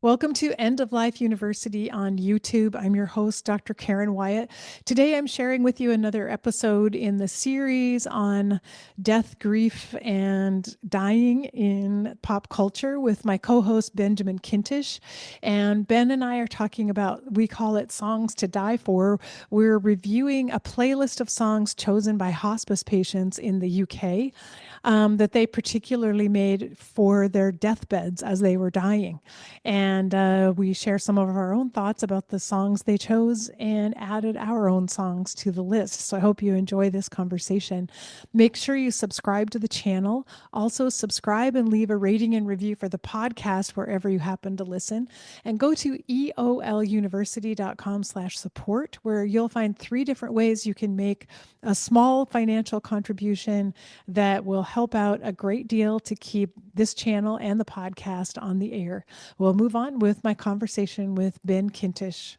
Welcome to End of Life University on YouTube. I'm your host, Dr. Karen Wyatt. Today I'm sharing with you another episode in the series on death, grief, and dying in pop culture with my co-host, Benjamin Kintisch. And Ben and I are talking about, we call it Songs to Die For. We're reviewing a playlist of songs chosen by hospice patients in the UK that they particularly made for their deathbeds as they were dying. And we share some of our own thoughts about the songs they chose and added our own songs to the list. So I hope you enjoy this conversation. Make sure you subscribe to the channel. Also, subscribe and leave a rating and review for the podcast wherever you happen to listen. And go to eoluniversity.com/support, where you'll find 3 different ways you can make a small financial contribution that will help out a great deal to keep this channel and the podcast on the air. We'll move on with my conversation with Ben Kintisch.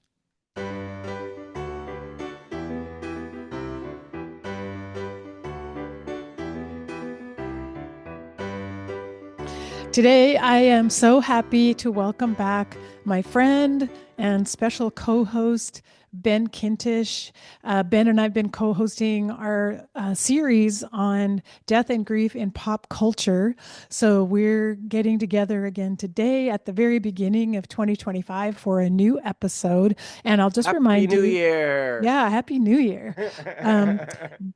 Today, I am so happy to welcome back my friend and special co-host, Ben Kintisch. Ben and I have been co-hosting our series on death and grief in pop culture. So we're getting together again today at the very beginning of 2025 for a new episode. And I'll just remind you. Happy New Year. Yeah, Happy New Year.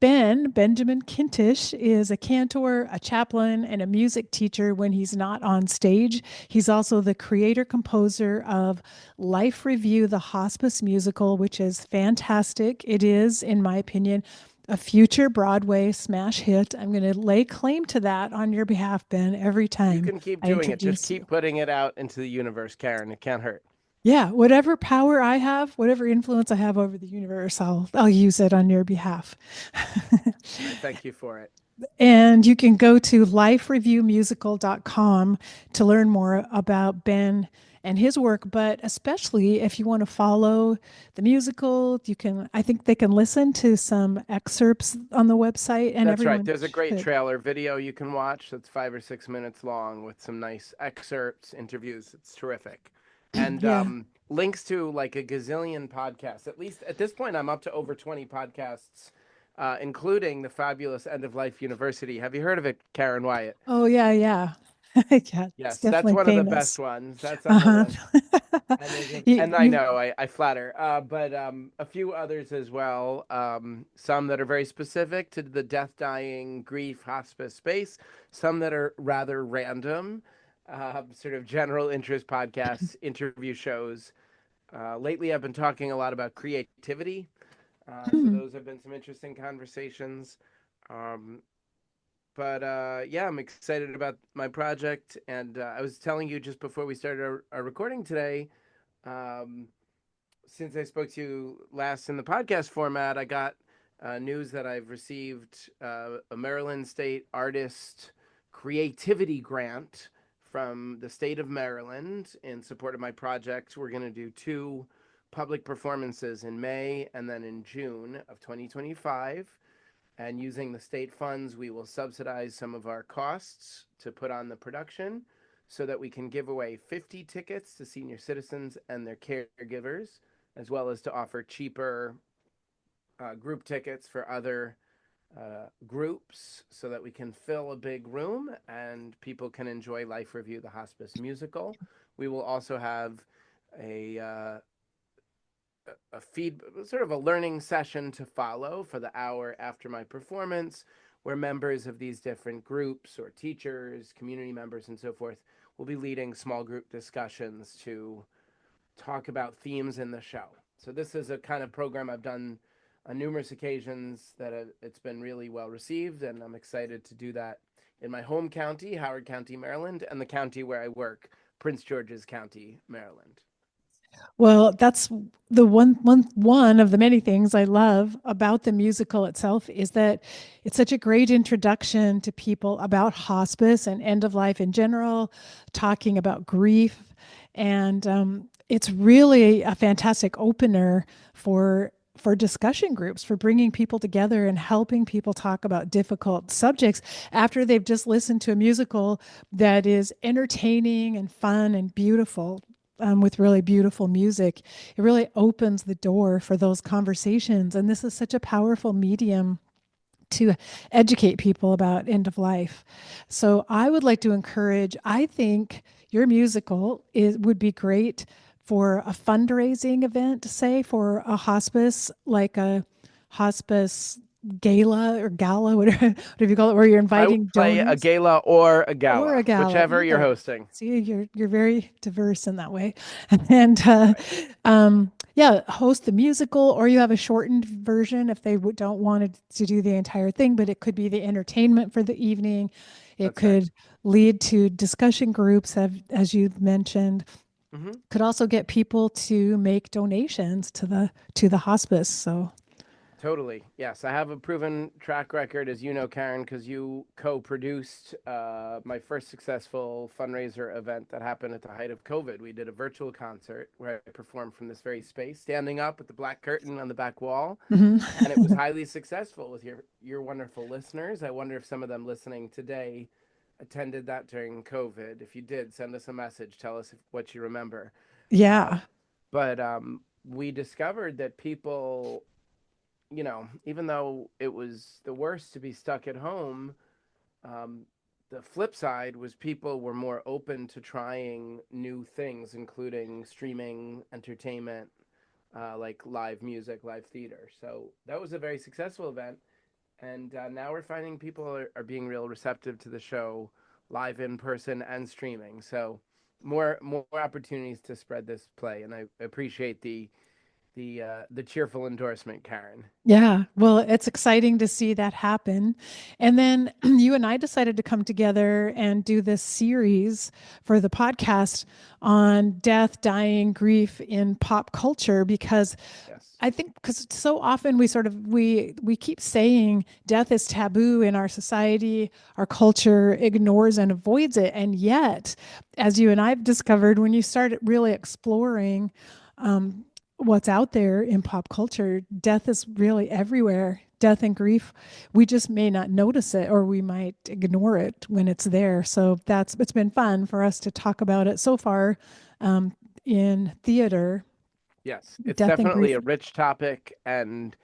Benjamin Kintisch, is a cantor, a chaplain, and a music teacher when he's not on stage. He's also the creator-composer of Life Review, the hospice musical, which is fantastic. It is, in my opinion, a future Broadway smash hit. I'm going to lay claim to that on your behalf, Ben, every time. You can keep doing it. Just keep putting it out into the universe, Karen. It can't hurt. Yeah, whatever power I have, whatever influence I have over the universe, I'll use it on your behalf. Thank you for it. And you can go to lifereviewmusical.com to learn more about Ben and his work, but especially if you want to follow the musical, I think they can listen to some excerpts on the website. And that's right. There's a great trailer video you can watch that's 5 or 6 minutes long with some nice excerpts, interviews. It's terrific. And links to like a gazillion podcasts. At least at this point, I'm up to over 20 podcasts, including the fabulous End of Life University. Have you heard of it, Karen Wyatt? Oh, yeah. Yeah, yes, that's one famous. of the best ones. That's on the list. And I know I flatter, but a few others as well. Some that are very specific to the death, dying, grief, hospice space. Some that are rather random. Sort of general interest podcasts, interview shows. Lately, I've been talking a lot about creativity. So those have been some interesting conversations. But I'm excited about my project. And I was telling you just before we started our recording today, since I spoke to you last in the podcast format, I got news that I've received a Maryland State Artist Creativity Grant from the state of Maryland in support of my project. We're going to do 2 public performances in May and then in June of 2025. And using the state funds, we will subsidize some of our costs to put on the production so that we can give away 50 tickets to senior citizens and their caregivers, as well as to offer cheaper group tickets for other groups so that we can fill a big room and people can enjoy Life Review, the hospice musical. We will also have a feed, sort of a learning session to follow for the hour after my performance, where members of these different groups or teachers, community members, and so forth will be leading small group discussions to talk about themes in the show. So this is a kind of program I've done on numerous occasions that it's been really well received, and I'm excited to do that in my home county, Howard County, Maryland, and the county where I work, Prince George's County, Maryland. Well, that's the one of the many things I love about the musical itself is that it's such a great introduction to people about hospice and end of life in general, talking about grief. And it's really a fantastic opener for discussion groups, for bringing people together and helping people talk about difficult subjects after they've just listened to a musical that is entertaining and fun and beautiful. with really beautiful music, it really opens the door for those conversations. And this is such a powerful medium to educate people about end of life. So I would like to encourage, I think your musical would be great for a fundraising event, say for a hospice, like a hospice gala or gala, whatever you call it, where you're I would inviting play a donors gala or a or a gala, gala, whichever you're either. hosting. See, you're very diverse in that way. And Right. yeah, host the musical, or you have a shortened version if they don't want to do the entire thing, but it could be the entertainment for the evening. It That's right. could lead to discussion groups, as you mentioned. Hmm. Could also get people to make donations to the hospice. So Totally. Yes, I have a proven track record, as you know, Karen, because you co-produced my first successful fundraiser event that happened at the height of COVID. We did a virtual concert where I performed from this very space, standing up with the black curtain on the back wall, mhm. and it was highly successful with your wonderful listeners. I wonder if some of them listening today attended that during COVID. If you did, send us a message. Tell us what you remember. Uh, Yeah. but we discovered that people, even though it was the worst to be stuck at home, um, the flip side was people were more open to trying new things, including streaming entertainment, like live music, live theater. So that was a very successful event. And now we're finding people are being real receptive to the show, live in person and streaming. So more opportunities to spread this play, and I appreciate the cheerful endorsement, Karen. Yeah, well, it's exciting to see that happen. And then you and I decided to come together and do this series for the podcast on death, dying, grief in pop culture because Yes. I think because so often we keep saying death is taboo in our society, our culture ignores and avoids it. And yet, as you and I've discovered, when you start really exploring um, what's out there in pop culture, death is really everywhere. Death and grief, we just may not notice it or we might ignore it when it's there. So it's been fun for us to talk about it so far in theater, Yes, it's death and definitely grief. a rich topic, and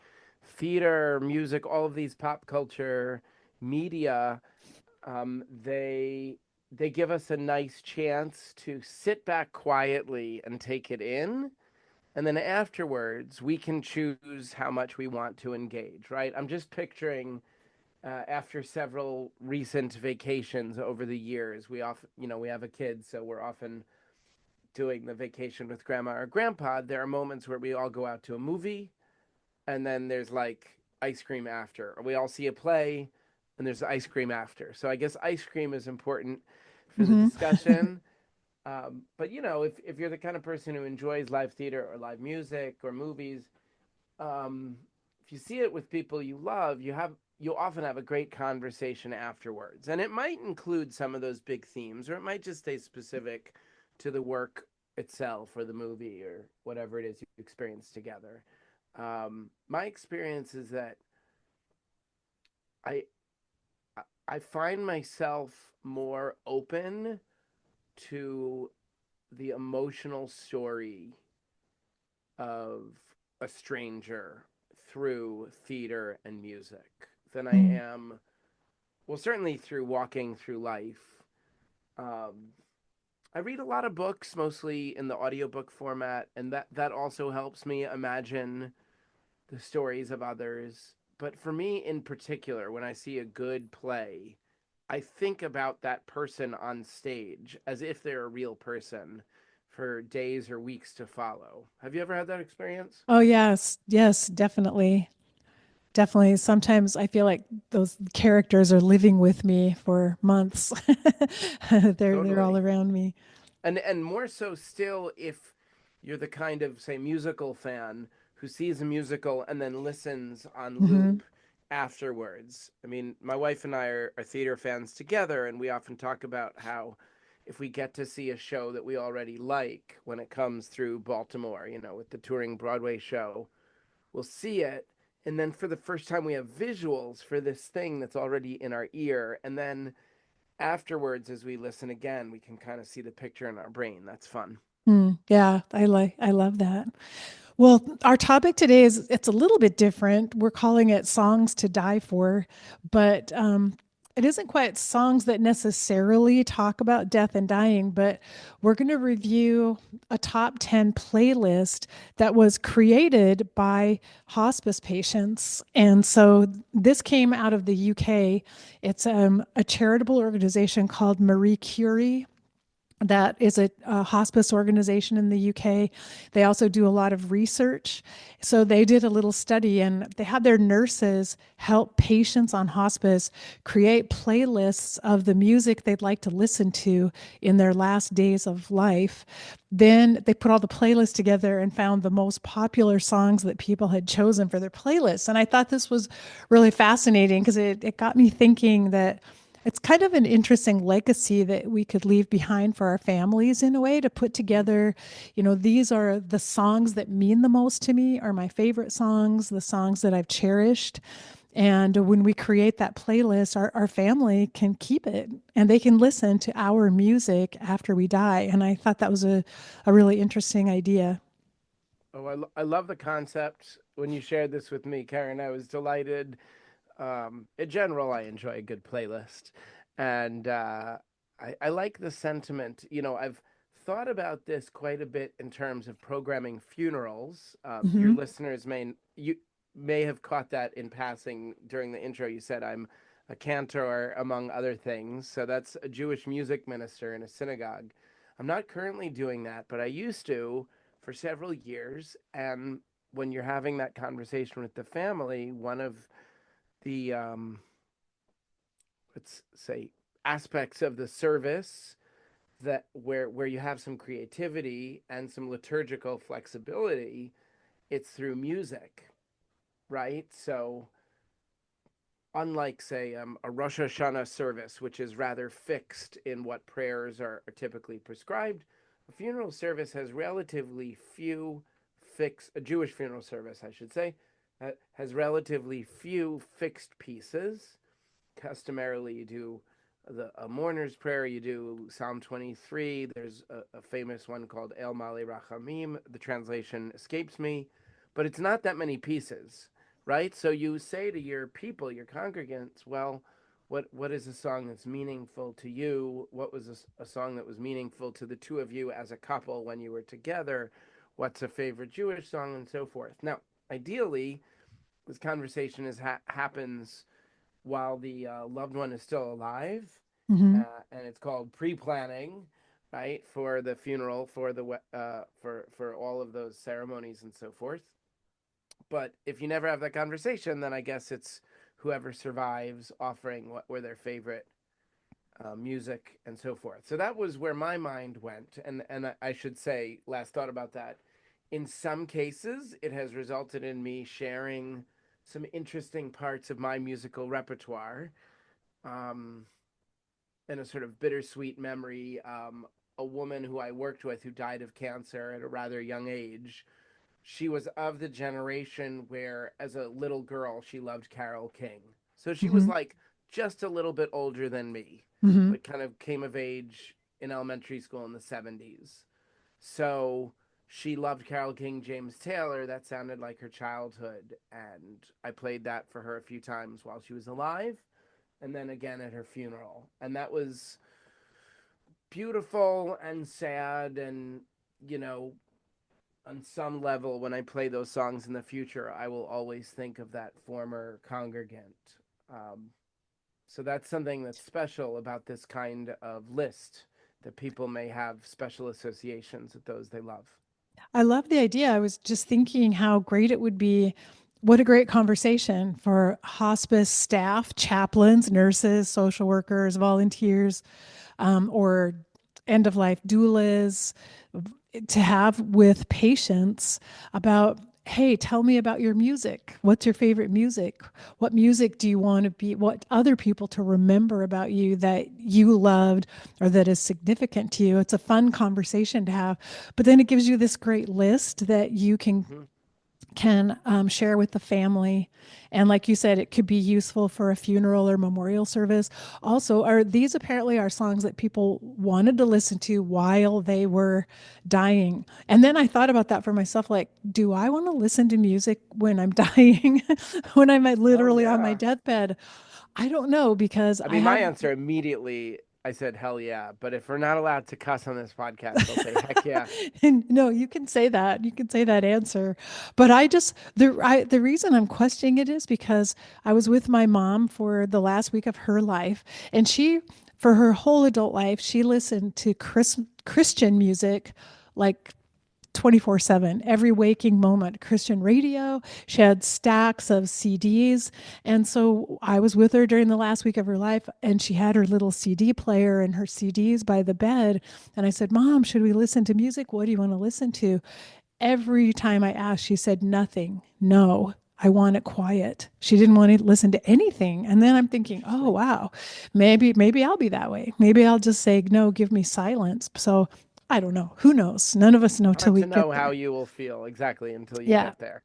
theater, music, all of these pop culture media, they give us a nice chance to sit back quietly and take it in, and then afterwards we can choose how much we want to engage. Right? I'm just picturing after several recent vacations over the years, we often, we have a kid, so we're often doing the vacation with grandma or grandpa. There are moments where we all go out to a movie, and then there's like ice cream after, or we all see a play and there's ice cream after. So I guess ice cream is important for the Mhm. discussion. But if you're the kind of person who enjoys live theater or live music or movies, um, if you see it with people you love, you'll often have a great conversation afterwards, and it might include some of those big themes, or it might just stay specific to the work itself or the movie or whatever it is you experience together. My experience is that I I find myself more open to the emotional story of a stranger through theater and music than I Mm. am, well, certainly through walking through life. Um, I read a lot of books, mostly in the audiobook format, and that also helps me imagine the stories of others. But for me in particular, when I see a good play, I think about that person on stage as if they're a real person for days or weeks to follow. Have you ever had that experience? Oh, yes. Yes, definitely. Definitely. Sometimes I feel like those characters are living with me for months. They're all Totally. around me. And more so still if you're the kind of, say, musical fan who sees a musical and then listens on Hmm. loop afterwards. I mean, my wife and I are theater fans together, and we often talk about how if we get to see a show that we already like when it comes through Baltimore, with the touring Broadway show, we'll see it, and then for the first time we have visuals for this thing that's already in our ear, and then afterwards, as we listen again, we can kind of see the picture in our brain. That's fun. Yeah, I love that. Well, our topic today is it's a little bit different. We're calling it songs to die for, but it isn't quite songs that necessarily talk about death and dying, but we're going to review a top 10 playlist that was created by hospice patients. And so this came out of the UK. It's a charitable organization called Marie Curie that is a hospice organization in the UK. They also do a lot of research. So they did a little study and they had their nurses help patients on hospice create playlists of the music they'd like to listen to in their last days of life. Then they put all the playlists together and found the most popular songs that people had chosen for their playlists. And I thought this was really fascinating because it got me thinking that it's kind of an interesting legacy that we could leave behind for our families in a way to put together, these are the songs that mean the most to me, are my favorite songs, the songs that I've cherished. And when we create that playlist, our family can keep it and they can listen to our music after we die. And I thought that was a really interesting idea. Oh, I love the concept. When you shared this with me, Karen, I was delighted. In general, I enjoy a good playlist, and I like the sentiment. I've thought about this quite a bit in terms of programming funerals. Your Hmm. listeners may have caught that in passing during the intro. You said I'm a cantor, among other things. So that's a Jewish music minister in a synagogue. I'm not currently doing that, but I used to for several years. And when you're having that conversation with the family, one of the let's say aspects of the service that where you have some creativity and some liturgical flexibility, it's through music, right? So unlike say a Rosh Hashanah service, which is rather fixed in what prayers are typically prescribed, a funeral service has relatively few fixed, a Jewish funeral service I should say, has relatively few fixed pieces. Customarily you do a mourner's prayer, you do Psalm 23. There's a famous one called El Male Rachamim. The translation escapes me, but it's not that many pieces, right? So you say to your people, your congregants, well, what is a song that's meaningful to you? What was a song that was meaningful to the two of you as a couple when you were together? What's a favorite Jewish song, and so forth? Now, ideally, this conversation happens while the loved one is still alive, Hmm. and it's called pre-planning, right, for the funeral, for the for all of those ceremonies and so forth. But if you never have that conversation, then I guess it's whoever survives offering what were their favorite music and so forth. So that was where my mind went, and I should say, last thought about that. In some cases, it has resulted in me sharing some interesting parts of my musical repertoire, um, and a sort of bittersweet memory. A woman who I worked with who died of cancer at a rather young age. She was of the generation where, as a little girl, she loved Carole King. So she was Hmm. like just a little bit older than me, Hmm. but kind of came of age in elementary school in the 70s. So she loved Carole King, James Taylor. That sounded like her childhood. And I played that for her a few times while she was alive and then again at her funeral. And that was beautiful and sad. And, you know, on some level, when I play those songs in the future, I will always think of that former congregant. Um, so that's something that's special about this kind of list, that people may have special associations with those they love. I love the idea. I was just thinking how great it would be. What a great conversation for hospice staff, chaplains, nurses, social workers, volunteers, or end of life doulas to have with patients about, hey, tell me about your music. What's your favorite music? What music do you want to be, what other people to remember about you that you loved or that is significant to you? It's a fun conversation to have. But then it gives you this great list that you can Mhm. can share with the family. And like you said, it could be useful for a funeral or memorial service. Also, are these apparently are songs that people wanted to listen to while they were dying. And then I thought about that for myself, like, do I want to listen to music when I'm dying, when I'm Oh literally on my yeah. deathbed? I don't know because I I mean, my have. answer immediately, I said, hell yeah. But if we're not allowed to cuss on this podcast, I'll say, heck yeah. And no, you can say that. You can say that answer. But the reason I'm questioning it is because I was with my mom for the last week of her life, and she, for her whole adult life, she listened to Christian music like 24/7, every waking moment, Christian radio. She had stacks of CDs. And so I was with her during the last week of her life, and she had her little CD player and her CDs by the bed. And I said, Mom, should we listen to music? What do you want to listen to? Every time I asked, she said, nothing. No. I want it quiet. She didn't want to listen to anything. And then I'm thinking, oh Interesting. wow, maybe I'll be that way. Maybe I'll just say, no, give me silence. So I don't know. Who knows? None of us know till Hard we to know get how there. you will feel exactly until you Yeah. get there.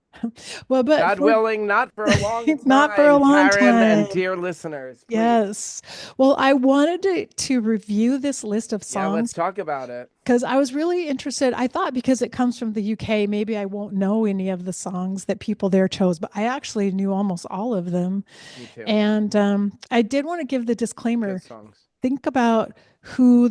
Well, but God for willing, not for a long not for a time, long Karen and time. dear listeners, please. Yes. Well, I wanted to review this list of Yeah, let's songs talk about it. because I was really interested. I thought because it comes from the UK, maybe I won't know any of the songs that people there chose, but I actually knew almost all of them. Me too. And I did want to give the Good disclaimer. songs. Think about who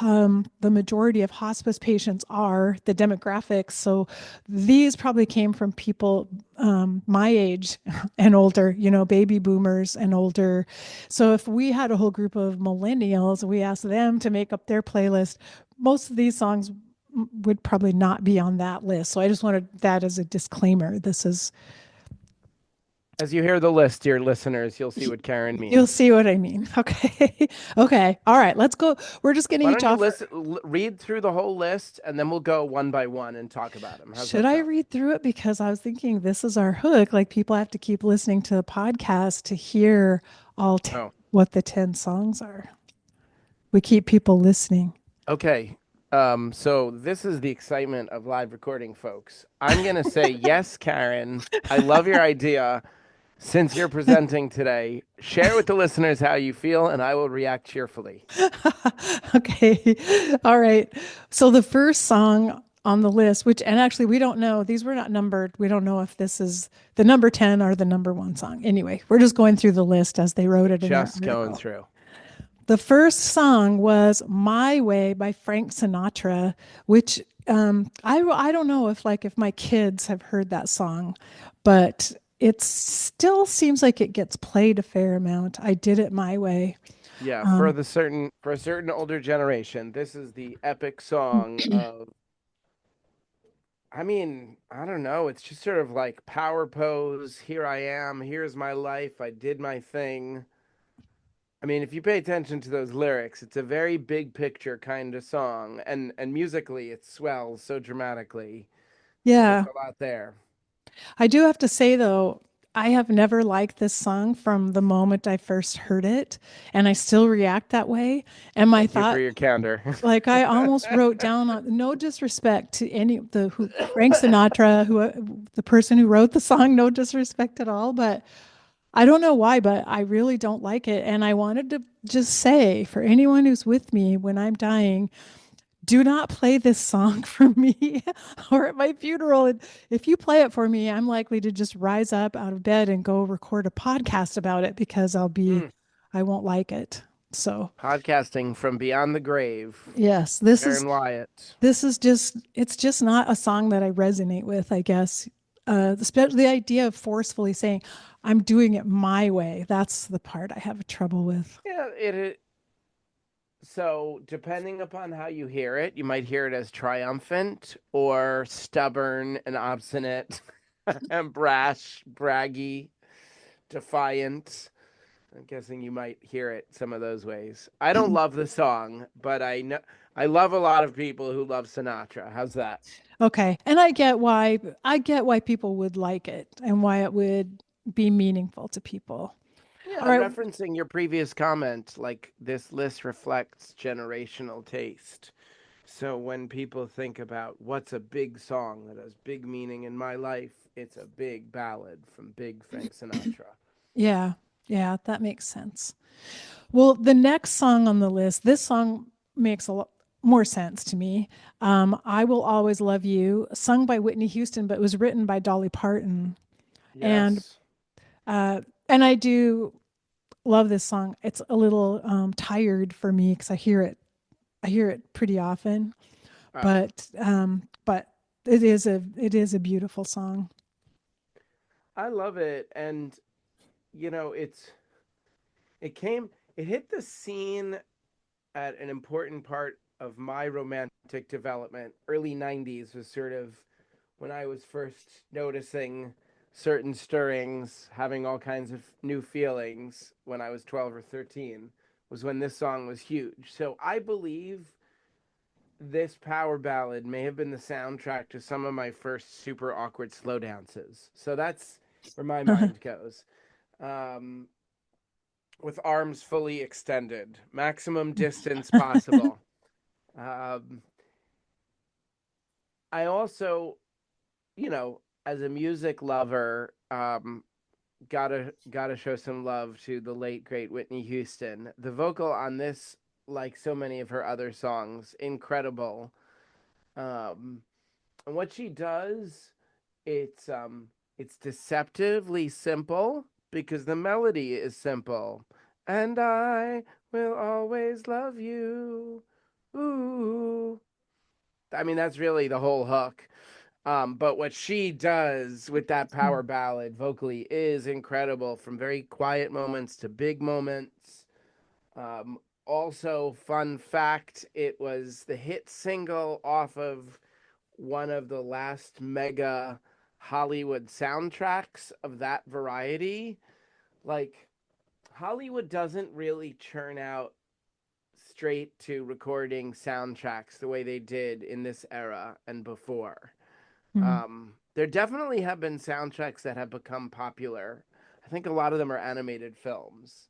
the majority of hospice patients are, the demographics. So these probably came from people my age and older, baby boomers and older. So if we had a whole group of millennials, we asked them to make up their playlist, most of these songs would probably not be on that list. So I just wanted that as a disclaimer. This is As you hear the list, dear listeners, you'll see what Karen You'll means. see what I mean. Okay. Okay. All right. Let's go. We're just going to Why each don't you offer. listen, read through the whole list, and then we'll go one by one and talk about them. How's Should that I sound? read through it? Because I was thinking this is our hook. Like people have to keep listening to the podcast to hear Oh, what the 10 songs are. We keep people listening. okay. So this is the excitement of live recording, folks. I'm gonna say yes, Karen. I love your idea. Since you're presenting today, share with the listeners how you feel, and I will react cheerfully. Okay. All right. So the first song on the list, which, and actually we don't know, these were not numbered. We don't know if this is the number 10 or the number one song. Anyway, we're just going through the list as they wrote We're it in their just going article. through. The first song was My Way by Frank Sinatra, which I don't know if my kids have heard that song, but it still seems like it gets played a fair amount. I did it my way. Yeah, Um, for a certain older generation, this is the epic song of I mean, I don't know, it's just sort of like power pose, here I am, here's my life, I did my thing. I mean, if you pay attention to those lyrics, it's a very big picture kind of song, and musically it swells so dramatically. There's yeah, a lot there. I do have to say though, I have never liked this song from the moment I first heard it, and I still react that way. And my Thank you for thought, your candor. like I almost wrote down no disrespect to any the who Frank Sinatra, the person who wrote the song, no disrespect at all, but I don't know why, but I really don't like it. And I wanted to just say for anyone who's with me when I'm dying, do not play this song for me or at my funeral. And if you play it for me, I'm likely to just rise up out of bed and go record a podcast about it because Mm, I won't like it. So, podcasting from beyond the grave. yes, Aaron Wyatt. it's just not a song that I resonate with, I guess. Especially the idea of forcefully saying, I'm doing it my way. That's the part I have trouble with. Yeah, so depending upon how you hear it, you might hear it as triumphant or stubborn and obstinate and brash, braggy, defiant. I'm guessing you might hear it some of those ways. I don't love the song, but I love a lot of people who love Sinatra. How's that? Okay. And I get why people would like it and why it would be meaningful to people. All Yeah, right. referencing your previous comment, like this list reflects generational taste. So when people think about what's a big song that has big meaning in my life, it's a big ballad from Big Frank Sinatra. Yeah, yeah, that makes sense. Well, the next song on the list, this song makes a lot more sense to me. I Will Always Love You, sung by Whitney Houston, but it was written by Dolly Parton. And Yes. and I do love this song. It's a little tired for me because I hear it pretty often, Oh, but it is a beautiful song. I love it. And, you know, it came, it hit the scene at an important part of my romantic development. Early 90s was sort of when I was first noticing certain stirrings, having all kinds of new feelings when I was 12 or 13, was when this song was huge. So I believe this power ballad may have been the soundtrack to some of my first super awkward slow dances. So that's where my mind goes. Um, with arms fully extended, maximum distance possible. Um, I also, as a music lover, gotta show some love to the late great Whitney Houston. The vocal on this, like so many of her other songs, incredible. Um, and what she does, it's um, it's deceptively simple because the melody is simple. And I will always love you. Ooh. I mean, that's really the whole hook. But what she does with that power ballad vocally is incredible, from very quiet moments to big moments. Um, Also, fun fact, it was the hit single off of one of the last mega Hollywood soundtracks of that variety. Like, Hollywood doesn't really churn out straight to recording soundtracks the way they did in this era and before. Mhm. There definitely have been soundtracks that have become popular. I think a lot of them are animated films.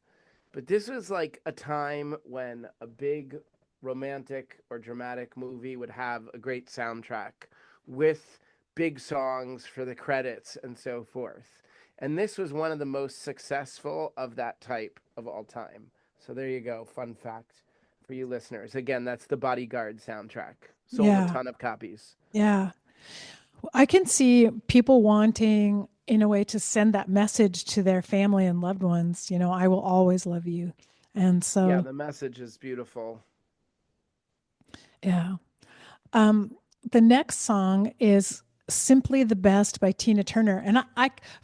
But this was like a time when a big romantic or dramatic movie would have a great soundtrack with big songs for the credits and so forth. And this was one of the most successful of that type of all time. So there you go. Fun fact for you listeners. Again, that's the Bodyguard soundtrack. Sold a Yeah, ton of copies. yeah. I can see people wanting, in a way, to send that message to their family and loved ones, I will always love you. And Yeah, so, the message is beautiful. yeah. Um, the next song is Simply the Best by Tina Turner. And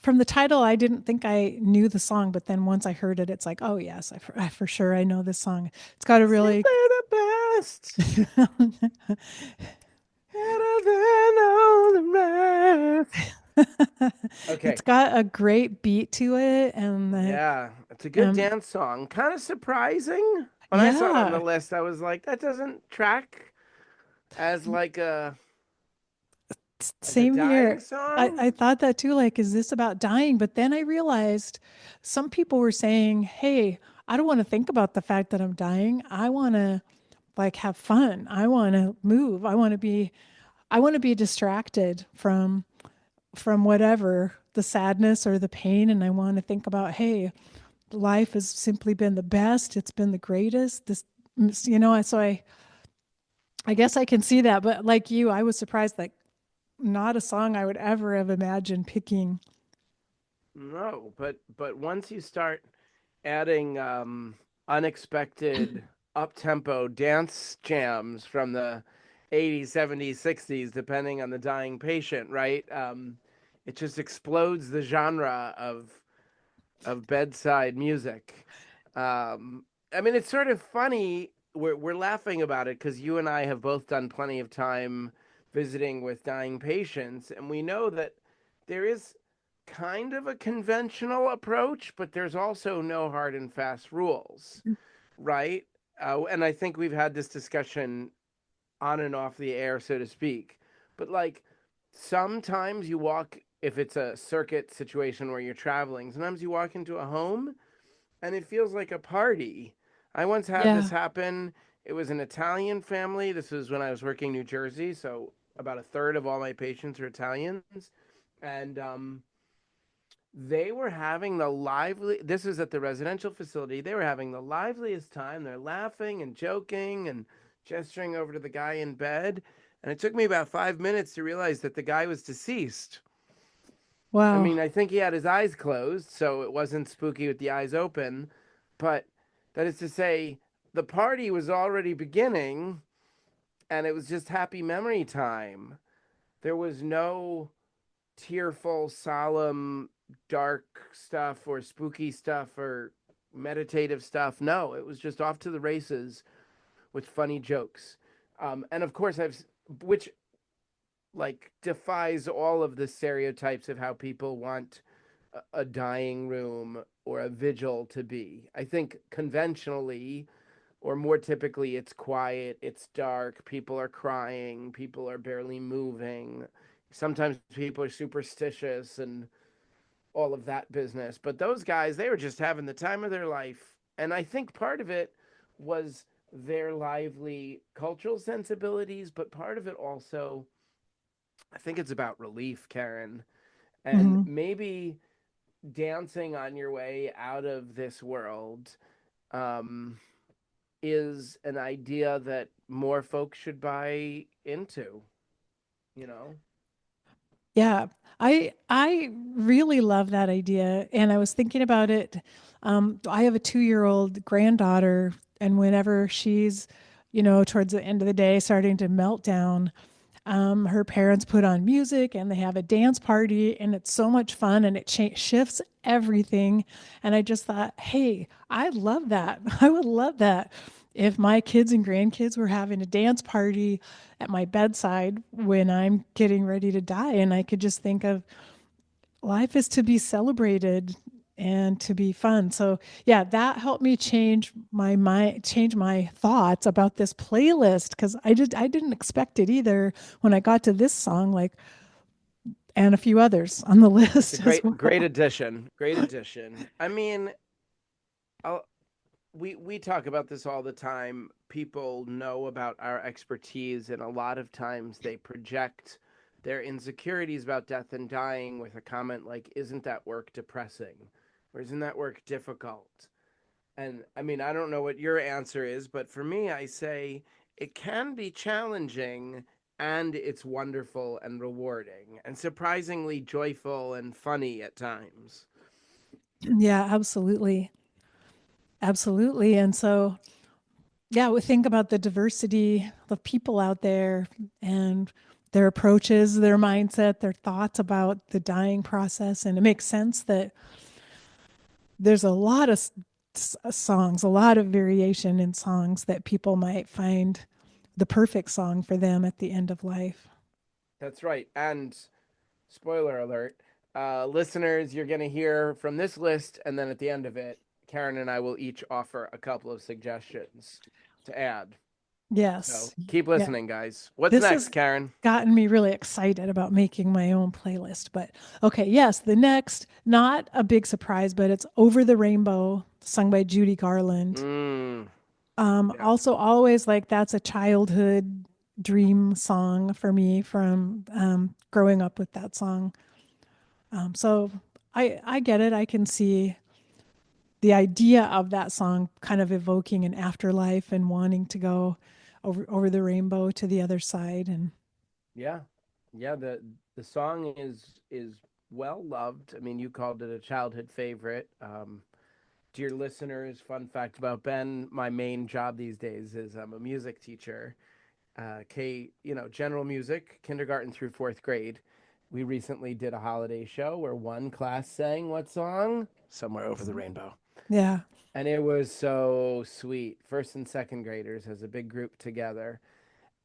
from the title, I didn't think I knew the song, but then once I heard it, it's like, oh, yes, I for sure I know this song. It's got a really, Simply the best. Better than all the rest. it's Okay. got a great beat to it. And Yeah, it's a good um, dance song. Kind of surprising. When I saw it on the yeah, list, I was like, that doesn't track as like a Same dying here. song. I thought that too. Like, is this about dying? But then I realized some people were saying, hey, I don't want to think about the fact that I'm dying. I want to like have fun. I want to move. I want to be distracted from whatever the sadness or the pain. And I want to think about, hey, life has simply been the best. It's been the greatest. So I guess I can see that. But like you, I was surprised that not a song I would ever have imagined picking. No, but once you start adding unexpected up-tempo dance jams from the 80s, 70s, 60s, depending on the dying patient, right? It just explodes the genre of bedside music. I mean, it's sort of funny. We're laughing about it because you and I have both done plenty of time visiting with dying patients, and we know that there is kind of a conventional approach, but there's also no hard and fast rules, right? And I think we've had this discussion on and off the air, so to speak. But like sometimes you walk, if it's a circuit situation where you're traveling, sometimes you walk into a home and it feels like a party. I once had this Yeah. happen It was an Italian family. This was when I was working in New Jersey, so about a third of all my patients are Italians, and they were having the lively. This was at the residential facility. They were having the liveliest time. They're laughing and joking and gesturing over to the guy in bed, and it took me about 5 minutes to realize that the guy was deceased. I Wow. mean, I think he had his eyes closed, so it wasn't spooky with the eyes open, but that is to say, the party was already beginning and it was just happy memory time. There was no tearful, solemn, dark stuff or spooky stuff or meditative stuff. No, it was just off to the races with funny jokes. And of course, which like defies all of the stereotypes of how people want a dying room or a vigil to be. I think conventionally, or more typically, it's quiet, it's dark, people are crying, people are barely moving. Sometimes people are superstitious and all of that business. But those guys, they were just having the time of their life. And I think part of it was their lively cultural sensibilities, but part of it also, I think it's about relief, Karen. And Hmm. maybe dancing on your way out of this world um, is an idea that more folks should buy into, you know? Yeah, I really love that idea, and I was thinking about it. I have a 2-year-old granddaughter, and whenever she's, towards the end of the day, starting to melt down, her parents put on music and they have a dance party, and it's so much fun, and it shifts everything. And I just thought, hey, I love that. I would love that if my kids and grandkids were having a dance party at my bedside when I'm getting ready to die. And I could just think of life is to be celebrated and to be fun. So yeah, that helped me change my mind, change my thoughts about this playlist, because I didn't expect it either when I got to this song, like, and a few others on the It's a list as great, great well. addition. Great addition. I mean, I'll, we talk about this all the time. People know about our expertise, and a lot of times they project their insecurities about death and dying with a comment like, "Isn't that work depressing?" or "Isn't that work difficult?" And I mean, I don't know what your answer is, but for me, I say it can be challenging and it's wonderful and rewarding and surprisingly joyful and funny at times. Yeah, absolutely. Absolutely. And so, yeah, we think about the diversity of people out there and their approaches, their mindset, their thoughts about the dying process. And it makes sense that there's a lot of songs, a lot of variation in songs that people might find the perfect song for them at the end of life. That's right. And spoiler alert, listeners, you're going to hear from this list, and then at the end of it, Karen and I will each offer a couple of suggestions to add. So Yes. keep Yeah. listening, guys. What's This next, has Karen? gotten me really excited about making my own playlist. But okay, yes, the next, not a big surprise, but it's Over the Rainbow, sung by Judy Garland. Mm, yeah, Also, always like that's a childhood dream song for me from growing up with that song. So I get it. I can see the idea of that song kind of evoking an afterlife and wanting to go over the rainbow to the other side. And yeah, yeah. The song is well loved. I mean, you called it a childhood favorite. Dear listeners, fun fact about Ben: my main job these days is I'm a music teacher. General music, kindergarten through fourth grade. We recently did a holiday show where one class sang what song? Somewhere Over the Rainbow. yeah, And it was so sweet. First and second graders as a big group together.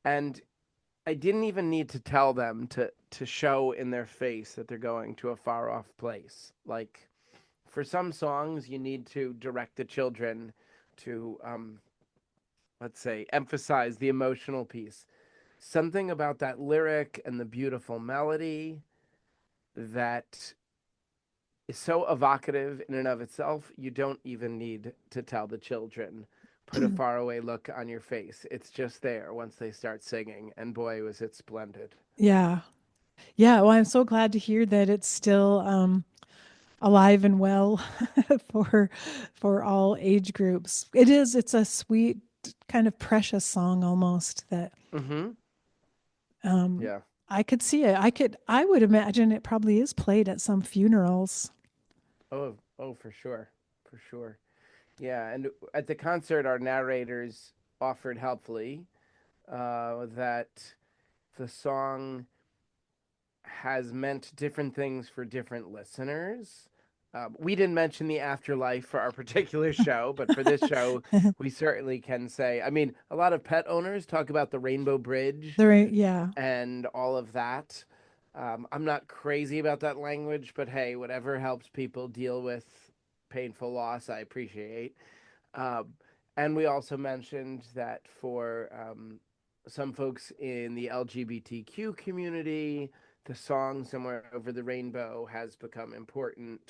And I didn't even need to tell them to show in their face that they're going to a far off place. Like for some songs, you need to direct the children to, let's say, emphasize the emotional piece. Something about that lyric and the beautiful melody that is so evocative in and of itself, you don't even need to tell the children put a faraway look on your face. It's just there once they start singing, and boy, was it splendid. Yeah. Yeah. Well, I'm so glad to hear that it's still alive and well for for all age groups. It's a sweet, kind of precious song almost that Mm-hmm. um Yeah. I could see it. I would imagine it probably is played at some funerals. Oh, for sure, for sure. Yeah, and at the concert, our narrators offered helpfully that the song has meant different things for different listeners. We didn't mention the afterlife for our particular show, but for this show, we certainly can say. I mean, a lot of pet owners talk about the Rainbow Bridge Yeah. and all of that. I'm not crazy about that language, but hey, whatever helps people deal with painful loss, I appreciate. Um, and we also mentioned that for some folks in the LGBTQ community, the song Somewhere Over the Rainbow has become important.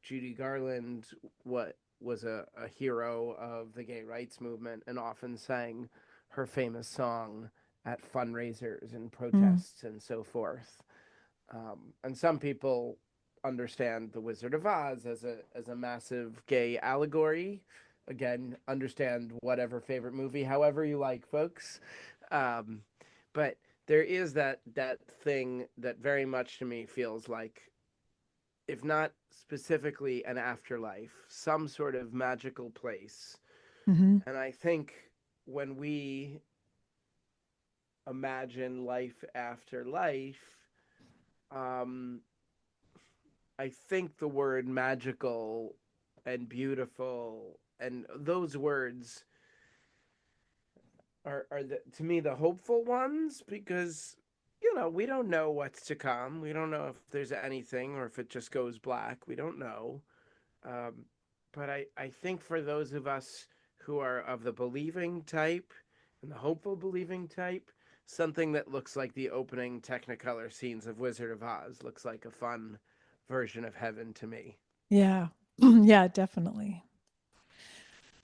Judy Garland, what was a hero of the gay rights movement and often sang her famous song at fundraisers and Mm. protests and so forth. And some people understand The Wizard of Oz as a massive gay allegory. Again, understand whatever favorite movie, however you like, folks. Um, but there is that thing that very much to me feels like, if not specifically an afterlife, some sort of magical place. Hmm. And I think when we imagine life after life, um, I think the word magical and beautiful and those words are to me the hopeful ones, because we don't know what's to come. We don't know if there's anything or if it just goes black. We don't know. Um, but I think for those of us who are of the believing type and the hopeful believing type, something that looks like the opening Technicolor scenes of Wizard of Oz looks like a fun version of heaven to me. Yeah. Yeah, definitely.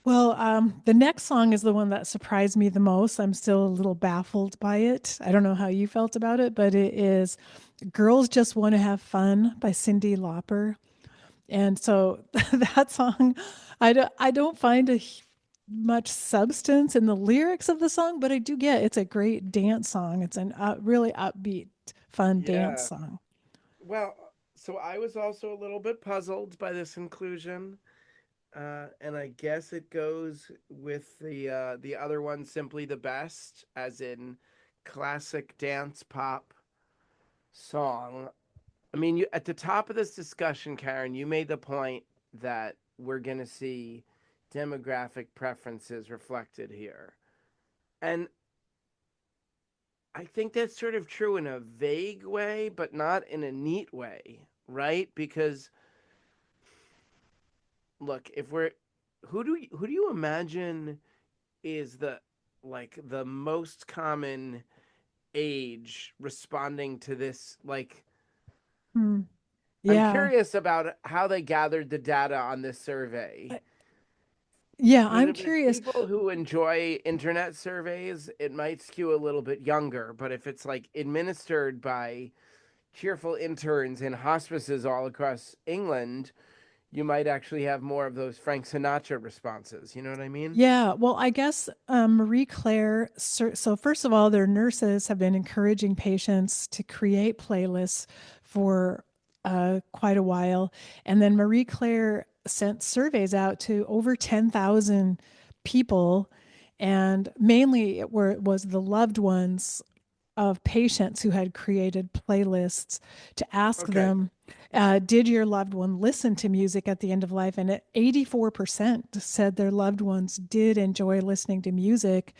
Well, the next song is the one that surprised me the most. I'm still a little baffled by it. I don't know how you felt about it, but it is Girls Just Want to Have Fun by Cyndi Lauper. And so that song, I don't find much substance in the lyrics of the song, but I do get it's a great dance song. It's an really upbeat, fun dance Yeah. song. Well, so I was also a little bit puzzled by this inclusion, and I guess it goes with the other one, simply the best, as in classic dance pop song. I mean, at the top of this discussion, Karen, you made the point that we're going to see demographic preferences reflected here. And I think that's sort of true in a vague way, but not in a neat way, right? Because look, if we're who do you imagine is the most common age responding to this? Like, Hmm. I'm Yeah. curious about how they gathered the data on this survey. I- Yeah, I mean, I'm if it's curious. people who enjoy internet surveys, it might skew a little bit younger. But if it's like administered by cheerful interns in hospices all across England, you might actually have more of those Frank Sinatra responses. You know what I mean? Yeah, well, I guess Marie Claire. So, first of all, their nurses have been encouraging patients to create playlists for quite a while. And then Marie Claire sent surveys out to over 10,000 people. And mainly it was the loved ones of patients who had created playlists to ask Okay. them, did your loved one listen to music at the end of life? And 84% said their loved ones did enjoy listening to music.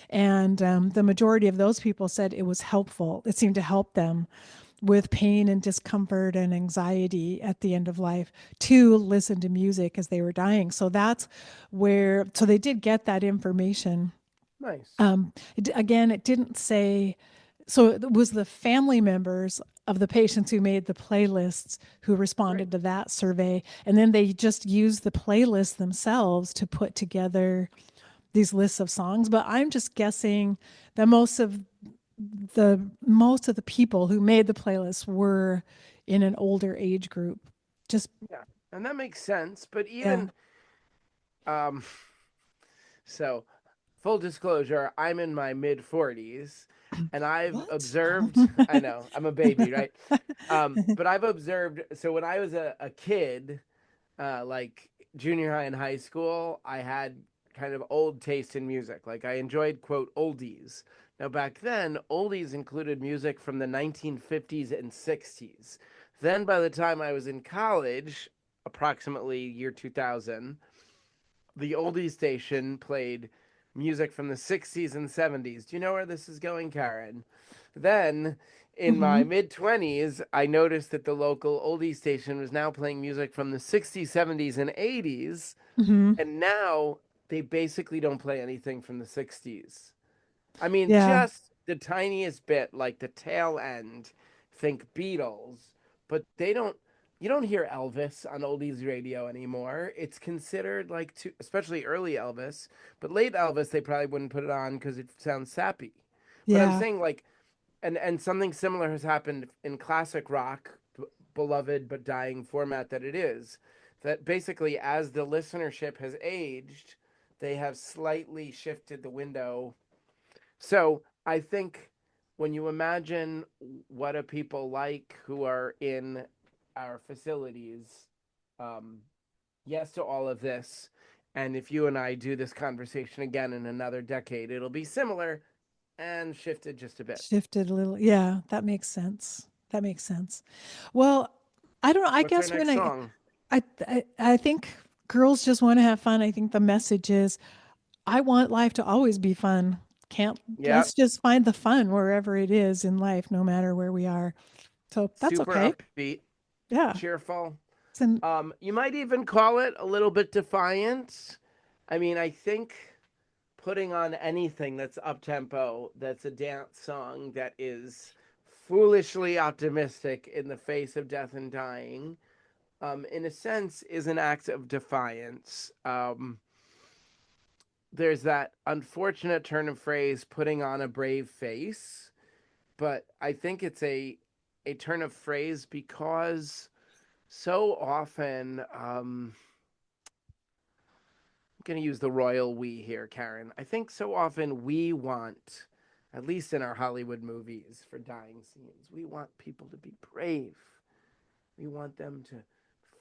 And the majority of those people said it was helpful. It seemed to help them with pain and discomfort and anxiety at the end of life to listen to music as they were dying. So they did get that information. Nice. Again, it didn't say, so it was the family members of the patients who made the playlists who Great. responded to that survey. And then they just used the playlists themselves to put together these lists of songs, but I'm just guessing that most of the people who made the playlist were in an older age group. Just Yeah, and that makes sense. But yeah. even um, so, full disclosure, I'm in my mid 40s, and I've What? observed. I know I'm a baby, right? But I've observed. So when I was a kid, like junior high and high school, I had kind of old taste in music. Like I enjoyed quote oldies. Now back then, oldies included music from the 1950s and 60s. Then by the time I was in college, approximately year 2000, the oldies station played music from the 60s and 70s. Do you know where this is going, Karen? Then in my Hmm. mid 20s, I noticed that the local oldie station was now playing music from the 60s, 70s, and 80s. Hmm. And now they basically don't play anything from the 60s. I mean, Yeah. just the tiniest bit, like the tail end, think Beatles, but you don't hear Elvis on oldies radio anymore. It's considered like too, especially early Elvis, but late Elvis, they probably wouldn't put it on because it sounds sappy. But I'm Yeah. saying like, and something similar has happened in classic rock, beloved but dying format that it is. That basically, as the listenership has aged, they have slightly shifted the window. So I think when you imagine what a people like who are in our facilities, um, yes to all of this. And if you and I do this conversation again in another decade, it'll be similar and shifted just a bit. Shifted a little. Yeah, that makes sense. That makes sense. Well, I don't know. I What's our guess next song? I think girls just want to have fun. I think the message is I want life to always be fun. Can't Yep. Let's just find the fun wherever it is in life, no matter where we are. So that's Super okay. upbeat, Yeah. cheerful. It's an, You might even call it a little bit defiant. I mean, I think putting on anything that's up tempo, that's a dance song that is foolishly optimistic in the face of death and dying, in a sense, is an act of defiance. There's that unfortunate turn of phrase, putting on a brave face, but I think it's a turn of phrase because so often, I'm going to use the royal we here, Karen. I think so often we want, at least in our Hollywood movies for dying scenes, we want people to be brave. We want them to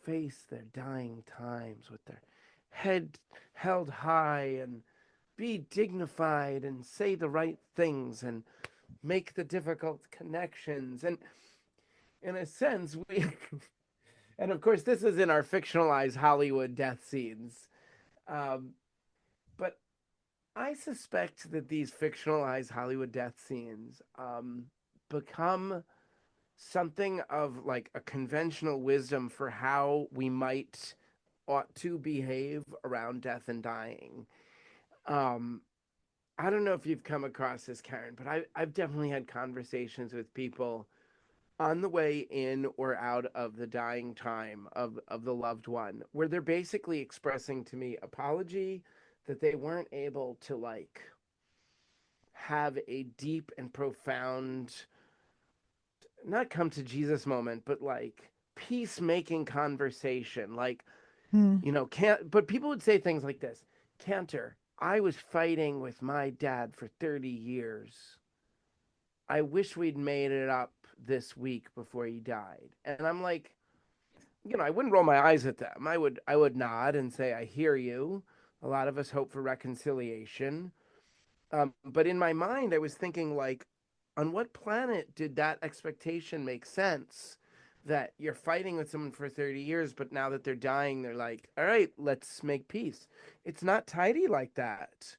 face their dying times with their head held high and be dignified and say the right things and make the difficult connections. And in a sense, we, and of course, this is in our fictionalized Hollywood death scenes. Um, but I suspect that these fictionalized Hollywood death scenes become something of like a conventional wisdom for how we might ought to behave around death and dying. Um, I don't know if you've come across this, Karen, but I've definitely had conversations with people on the way in or out of the dying time of the loved one, where they're basically expressing to me apology that they weren't able to like have a deep and profound, not come to Jesus moment, but like peacemaking conversation. Like, hmm. can't, but people would say things like this: Cantor, I was fighting with my dad for 30 years. I wish we'd made it up this week before he died. And I'm like, I wouldn't roll my eyes at them. I would nod and say, I hear you. A lot of us hope for reconciliation. But in my mind, I was thinking, like, on what planet did that expectation make sense? That you're fighting with someone for 30 years, but now that they're dying, they're like, all right, let's make peace. It's not tidy like that.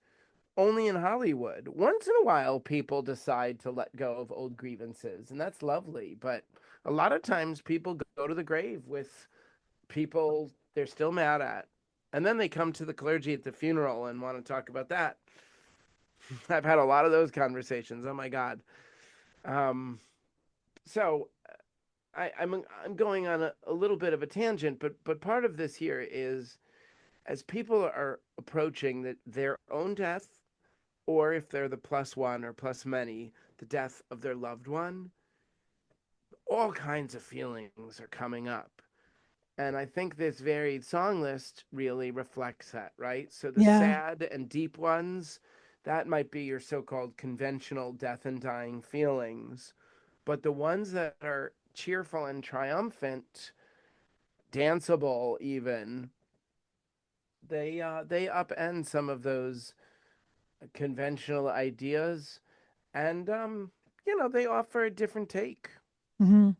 Only in Hollywood. Once in a while, people decide to let go of old grievances, and that's lovely. But a lot of times, people go to the grave with people they're still mad at. And then they come to the clergy at the funeral and want to talk about that. I've had a lot of those conversations. Oh my god. Um, so I'm going on a little bit of a tangent, but part of this here is as people are approaching their own death, or if they're the plus one or plus many, the death of their loved one, all kinds of feelings are coming up. And I think this varied song list really reflects that, right? So the Yeah. sad and deep ones, that might be your so called conventional death and dying feelings. But the ones that are cheerful and triumphant, danceable even, they upend some of those conventional ideas, and they offer a different take. Hmm.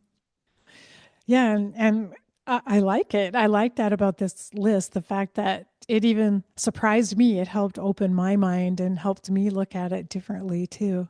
Yeah, and I like it. I like that about this list, the fact that it even surprised me. It helped open my mind and helped me look at it differently too.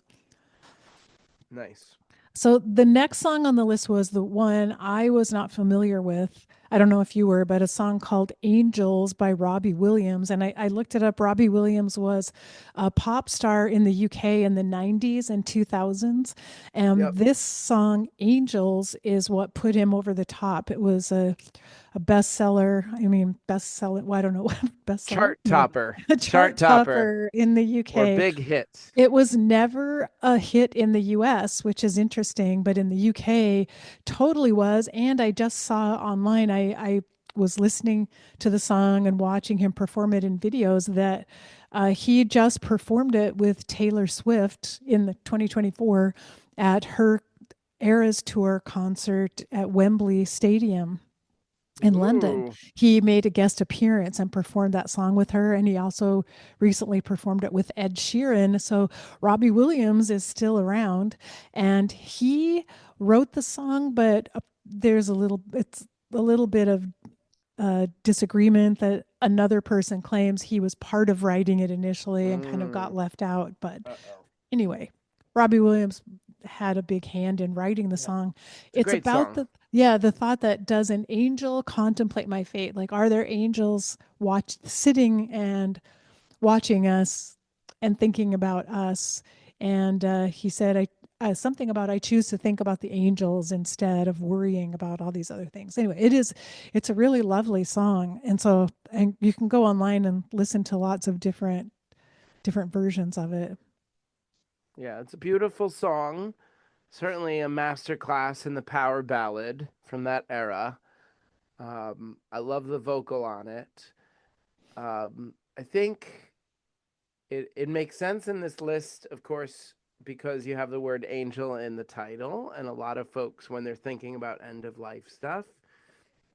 Nice. So the next song on the list was the one I was not familiar with. I don't know if you were, but a song called Angels by Robbie Williams. And I looked it up. Robbie Williams was a pop star in the UK in the 90s and 2000s. And Yep. this song, Angels, is what put him over the top. It was a bestseller. I mean, bestseller. Well, I don't know what bestseller. Chart No, topper. a Chart chart topper. topper in the Or UK. big hits. It was never a hit in the US, which is interesting, but in the UK, totally was. And I just saw online, I was listening to the song and watching him perform it in videos that he just performed it with Taylor Swift in the 2024 at her Eras Tour concert at Wembley Stadium in London. Ooh. He made a guest appearance and performed that song with her. And he also recently performed it with Ed Sheeran. So Robbie Williams is still around and he wrote the song, but it's a little bit of disagreement that another person claims he was part of writing it initially and kind of got Mm. left out. But Uh-oh. anyway, Robbie Williams had a big hand in writing the Yeah. song. It's a It's great about song. the thought that does an angel contemplate my fate? Like, are there angels sitting and watching us and thinking about us? And he said, something about I choose to think about the angels instead of worrying about all these other things. Anyway, it's a really lovely song. And you can go online and listen to lots of different versions of it. Yeah, it's a beautiful song. Certainly a masterclass in the power ballad from that era. I love the vocal on it. I think it makes sense in this list, of course, because you have the word angel in the title, and a lot of folks, when they're thinking about end of life stuff,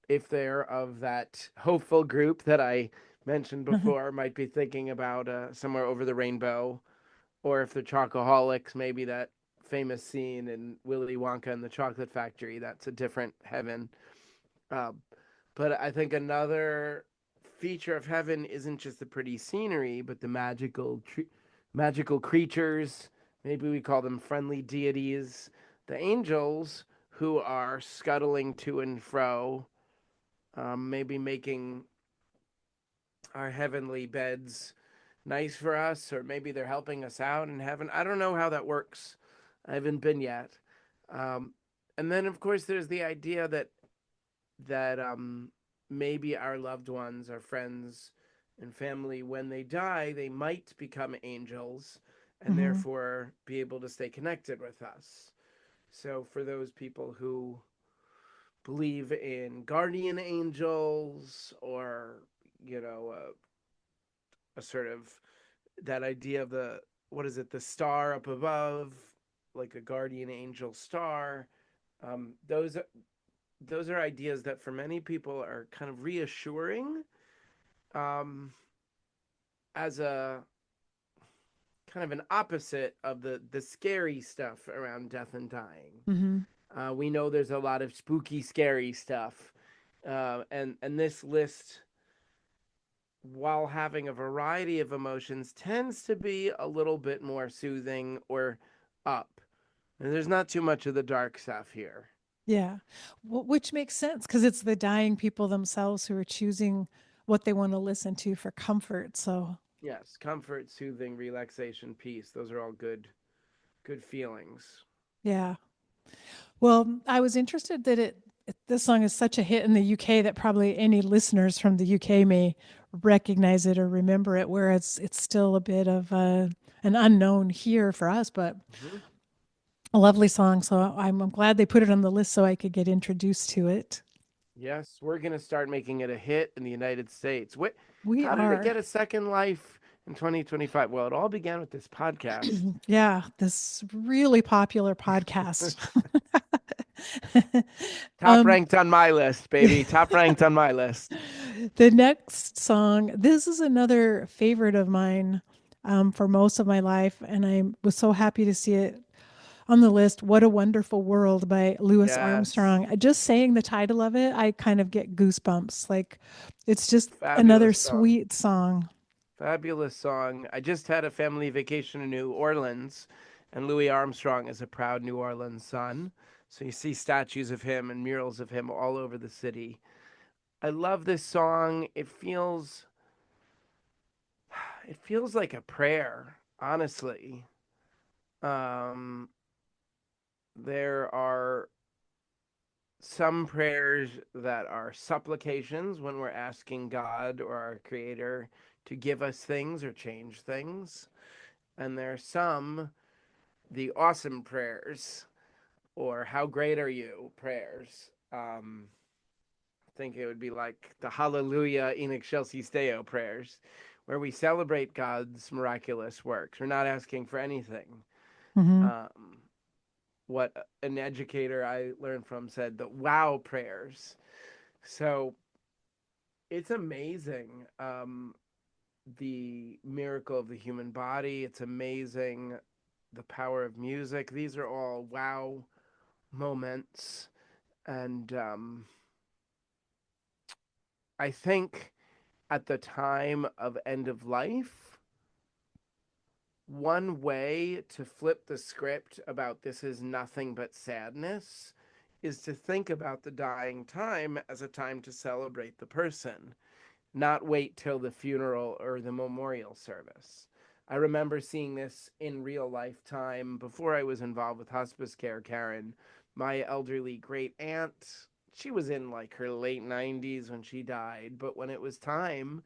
if they're of that hopeful group that I mentioned before, might be thinking about Somewhere Over the Rainbow, or if they're chocoholics, maybe that famous scene in Willy Wonka and the Chocolate Factory. That's a different heaven. Uh, but I think another feature of heaven isn't just the pretty scenery, but the magical creatures. Maybe we call them friendly deities. The angels who are scuttling to and fro, maybe making our heavenly beds nice for us, or maybe they're helping us out in heaven. I don't know how that works. I haven't been yet. Um, and then, of course, there's the idea that maybe our loved ones, our friends and family, when they die, they might become angels and Hmm. therefore be able to stay connected with us. So, for those people who believe in guardian angels, or you know, a sort of that idea of the, what is it, the star up above, like a guardian angel star. Um, those those are ideas that for many people are kind of reassuring, um, as a kind of an opposite of the scary stuff around death and dying. Hmm. We know there's a lot of spooky, scary stuff, and this list, while having a variety of emotions, tends to be a little bit more soothing or up. And there's not too much of the dark stuff here. Yeah, which makes sense because it's the dying people themselves who are choosing what they want to listen to for comfort. So, Yes, comfort, soothing, relaxation, peace. Those are all good feelings. yeah. Well, I was interested that it this song is such a hit in the UK that probably any listeners from the UK may recognize it or remember it, whereas it's still a bit of an unknown here for us, but Mhm. a lovely song. So I'm glad they put it on the list so I could get introduced to it. Yes, we're gonna start making it a hit in the United States. What? We How did it are. get a second life in 2025? Well, it all began with this podcast. Yeah, this really popular podcast. Top um, ranked on my list, baby. Top ranked on my list. the next song, this is another favorite of mine for most of my life, and I was so happy to see it on the list. What a Wonderful World by Louis Yes, Armstrong. Just saying the title of it, I kind of get goosebumps. Like it's just another fabulous song. sweet song. Fabulous song. I just had a family vacation in New Orleans, and Louis Armstrong is a proud New Orleans son. So you see statues of him and murals of him all over the city. I love this song. It feels like a prayer, honestly. Um, there are some prayers that are supplications when we're asking God or our Creator to give us things or change things. And there are some, the awesome prayers or how great are you prayers. I think it would be like the Hallelujah in Excelsis Deo prayers, where we celebrate God's miraculous works. We're not asking for anything. Hmm. Um, what an educator I learned from said, the wow prayers. So it's amazing, the miracle of the human body. It's amazing the power of music. These are all wow moments. And I think at the time of end of life, one way to flip the script about this is nothing but sadness is to think about the dying time as a time to celebrate the person, not wait till the funeral or the memorial service. I remember seeing this in real lifetime before I was involved with hospice care, Karen. My elderly great aunt, she was in like her late 90s when she died, but when it was time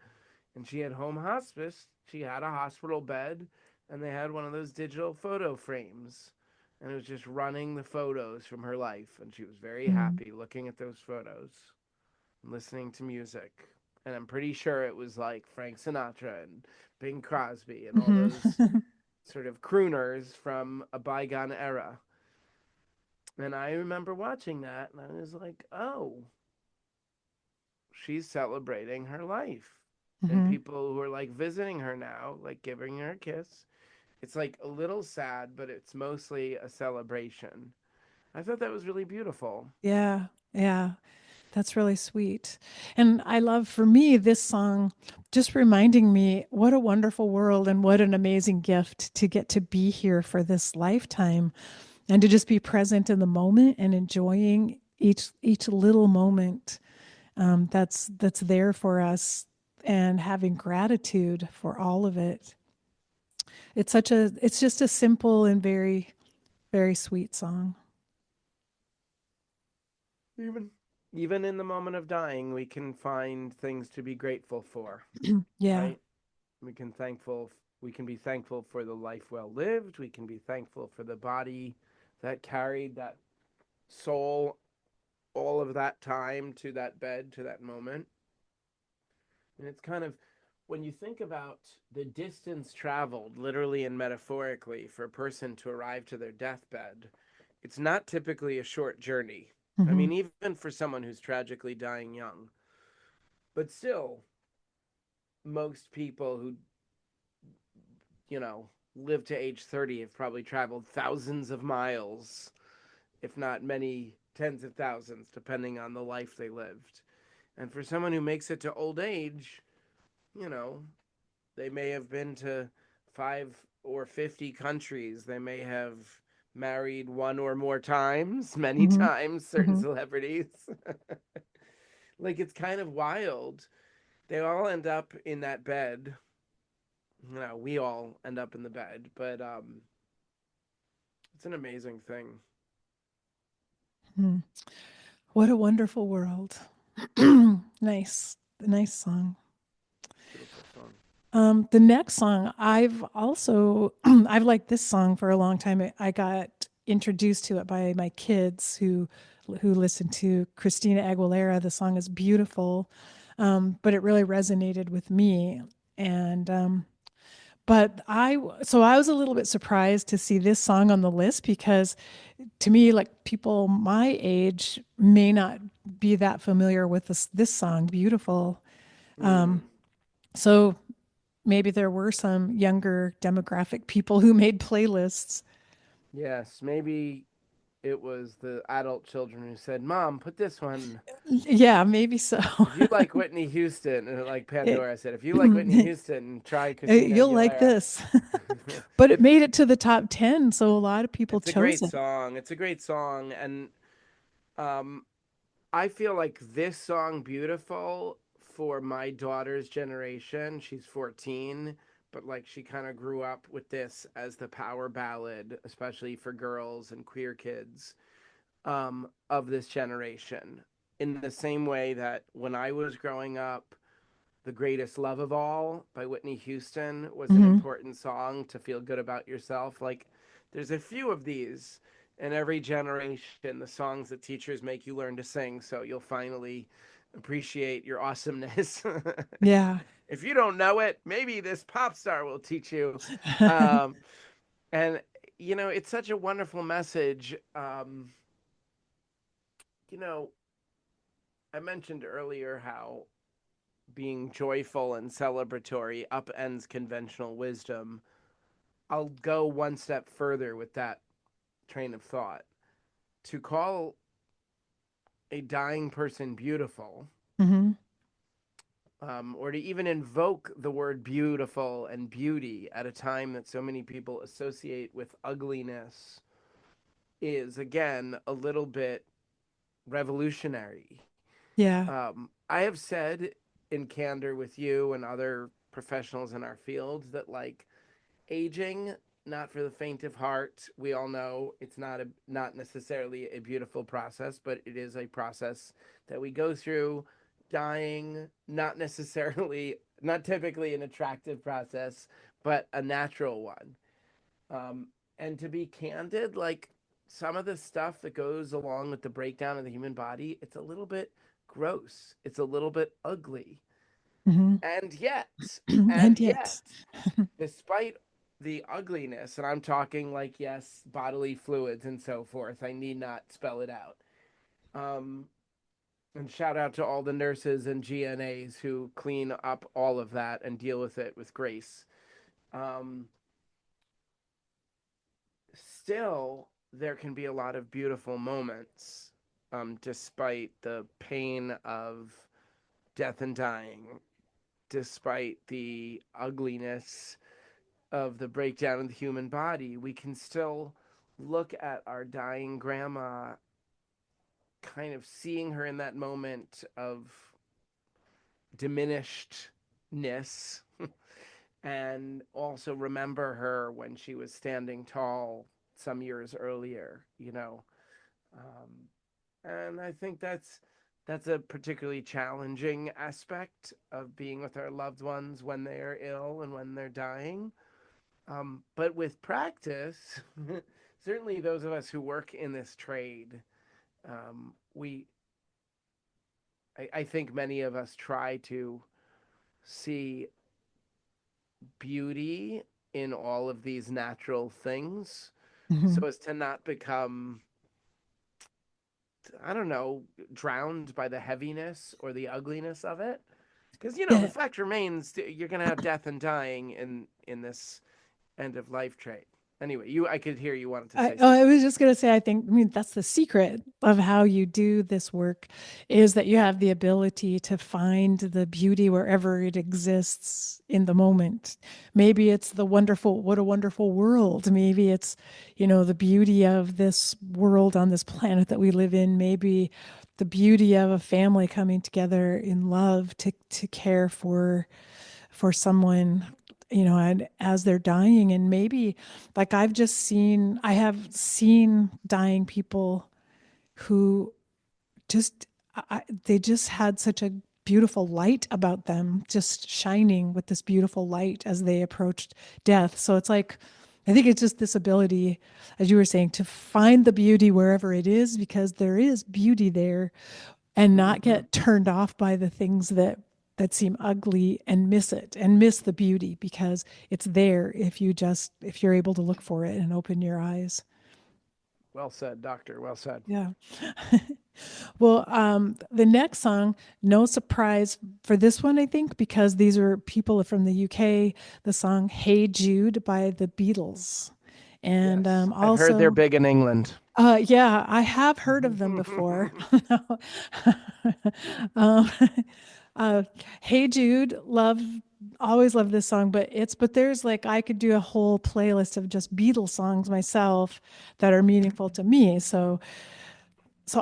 and she had home hospice, she had a hospital bed and they had one of those digital photo frames. And it was just running the photos from her life. And she was very Mm. happy looking at those photos and listening to music. And I'm pretty sure it was like Frank Sinatra and Bing Crosby and all Hmm. those sort of crooners from a bygone era. And I remember watching that and I was like, oh, she's celebrating her life. And Hmm. people who are like visiting her now, like giving her a kiss, it's like a little sad, but it's mostly a celebration. I thought that was really beautiful. Yeah, yeah. That's really sweet. And I love for me this song just reminding me what a wonderful world and what an amazing gift to get to be here for this lifetime and to just be present in the moment and enjoying each little moment that's there for us and having gratitude for all of it. It's just a simple and very sweet song. Even even in the moment of dying, we can find things to be grateful for, Yeah. right? We can thankful we can be thankful for the life well lived. We can be thankful for the body that carried that soul all of that time to that bed, to that moment. And it's kind of when you think about the distance traveled, literally and metaphorically, for a person to arrive to their deathbed, it's not typically a short journey. I Hmm. mean, even for someone who's tragically dying young, but still, most people who, you know, live to age 30 have probably traveled thousands of miles, if not many tens of thousands, depending on the life they lived. And for someone who makes it to old age, you know, they may have been to 5 or 50 countries. They may have married one or more times, many Hmm. times, certain Hmm. celebrities. Like, it's kind of wild. They all end up in that bed. We all end up in the bed, but it's an amazing thing. Hmm. What a wonderful world. Nice. Nice song. Beautiful song. The next song, I've also I've liked this song for a long time. I got introduced to it by my kids who listen to Christina Aguilera. The song is beautiful, but it really resonated with me. And but I was a little bit surprised to see this song on the list because to me, like people my age may not be that familiar with this song, beautiful. Mm. So maybe there were some younger demographic people who made playlists. Yes, maybe it was the adult children who said, "Mom, put this one." Yeah, maybe so. If you like Whitney Houston, and like It, Pandora said, if you like Whitney Houston, try Christina you'll like Aguilera. this. But it made it to the top 10, so a lot of people It's a chose great it. song. It's a great song, and um, I feel like this song beautiful for my daughter's generation. She's 14, but like she kind of grew up with this as the power ballad, especially for girls and queer kids of this generation. In the same way that when I was growing up, The Greatest Love of All by Whitney Houston was an Hmm. important song to feel good about yourself. Like, there's a few of these in every generation, the songs that teachers make you learn to sing, so you'll finally appreciate your awesomeness. Yeah. If you don't know it, maybe this pop star will teach you. Um, and, it's such a wonderful message. You know, I mentioned earlier how being joyful and celebratory upends conventional wisdom. I'll go one step further with that train of thought. To call a dying person beautiful, Hmm. or to even invoke the word beautiful and beauty at a time that so many people associate with ugliness, is again a little bit revolutionary. Yeah. I have said in candor with you and other professionals in our field that like aging, not for the faint of heart. We all know it's not necessarily a beautiful process, but it is a process that we go through. Dying, not necessarily, not typically an attractive process, but a natural one. And to be candid, like some of the stuff that goes along with the breakdown of the human body, it's a little bit gross. It's a little bit ugly. Hmm. And yet, and And yet, yet. despite the ugliness, and I'm talking like, yes, bodily fluids and so forth, I need not spell it out. Um, and shout out to all the nurses and GNAs who clean up all of that and deal with it with grace. Um, Still, there can be a lot of beautiful moments, despite the pain of death and dying, despite the ugliness of the breakdown of the human body. We can still look at our dying grandma, kind of seeing her in that moment of diminishedness, and also remember her when she was standing tall some years earlier. And I think that's a particularly challenging aspect of being with our loved ones when they are ill and when they're dying. But with practice, certainly those of us who work in this trade, we I think many of us try to see beauty in all of these natural things Hmm. so as to not become, I don't know, drowned by the heaviness or the ugliness of it. Because the Yeah. fact remains you're going to have death and dying in this end of life trade. Anyway, I could hear you wanted to say I something. was just going to say, I mean, that's the secret of how you do this work is that you have the ability to find the beauty wherever it exists in the moment. Maybe it's what a wonderful world. Maybe it's, the beauty of this world on this planet that we live in. Maybe the beauty of a family coming together in love to care for someone, and as they're dying. And maybe like I have seen dying people who just they just had such a beautiful light about them, just shining with this beautiful light as they approached death. So it's like, I think it's just this ability, as you were saying, to find the beauty wherever it is, because there is beauty there, and not Hmm. get turned off by the things that seem ugly, and miss it and miss the beauty, because it's there if you're able to look for it and open your eyes. Well said, doctor. Well said. Yeah. Well, the next song, no surprise for this one, I think, because these are people from the UK, the song Hey Jude by the Beatles. And Yes, I've heard they're also, big in England. yeah, I have heard of them before. um, uh, Hey Jude, always love this song, but there's like, I could do a whole playlist of just Beatles songs myself that are meaningful to me. So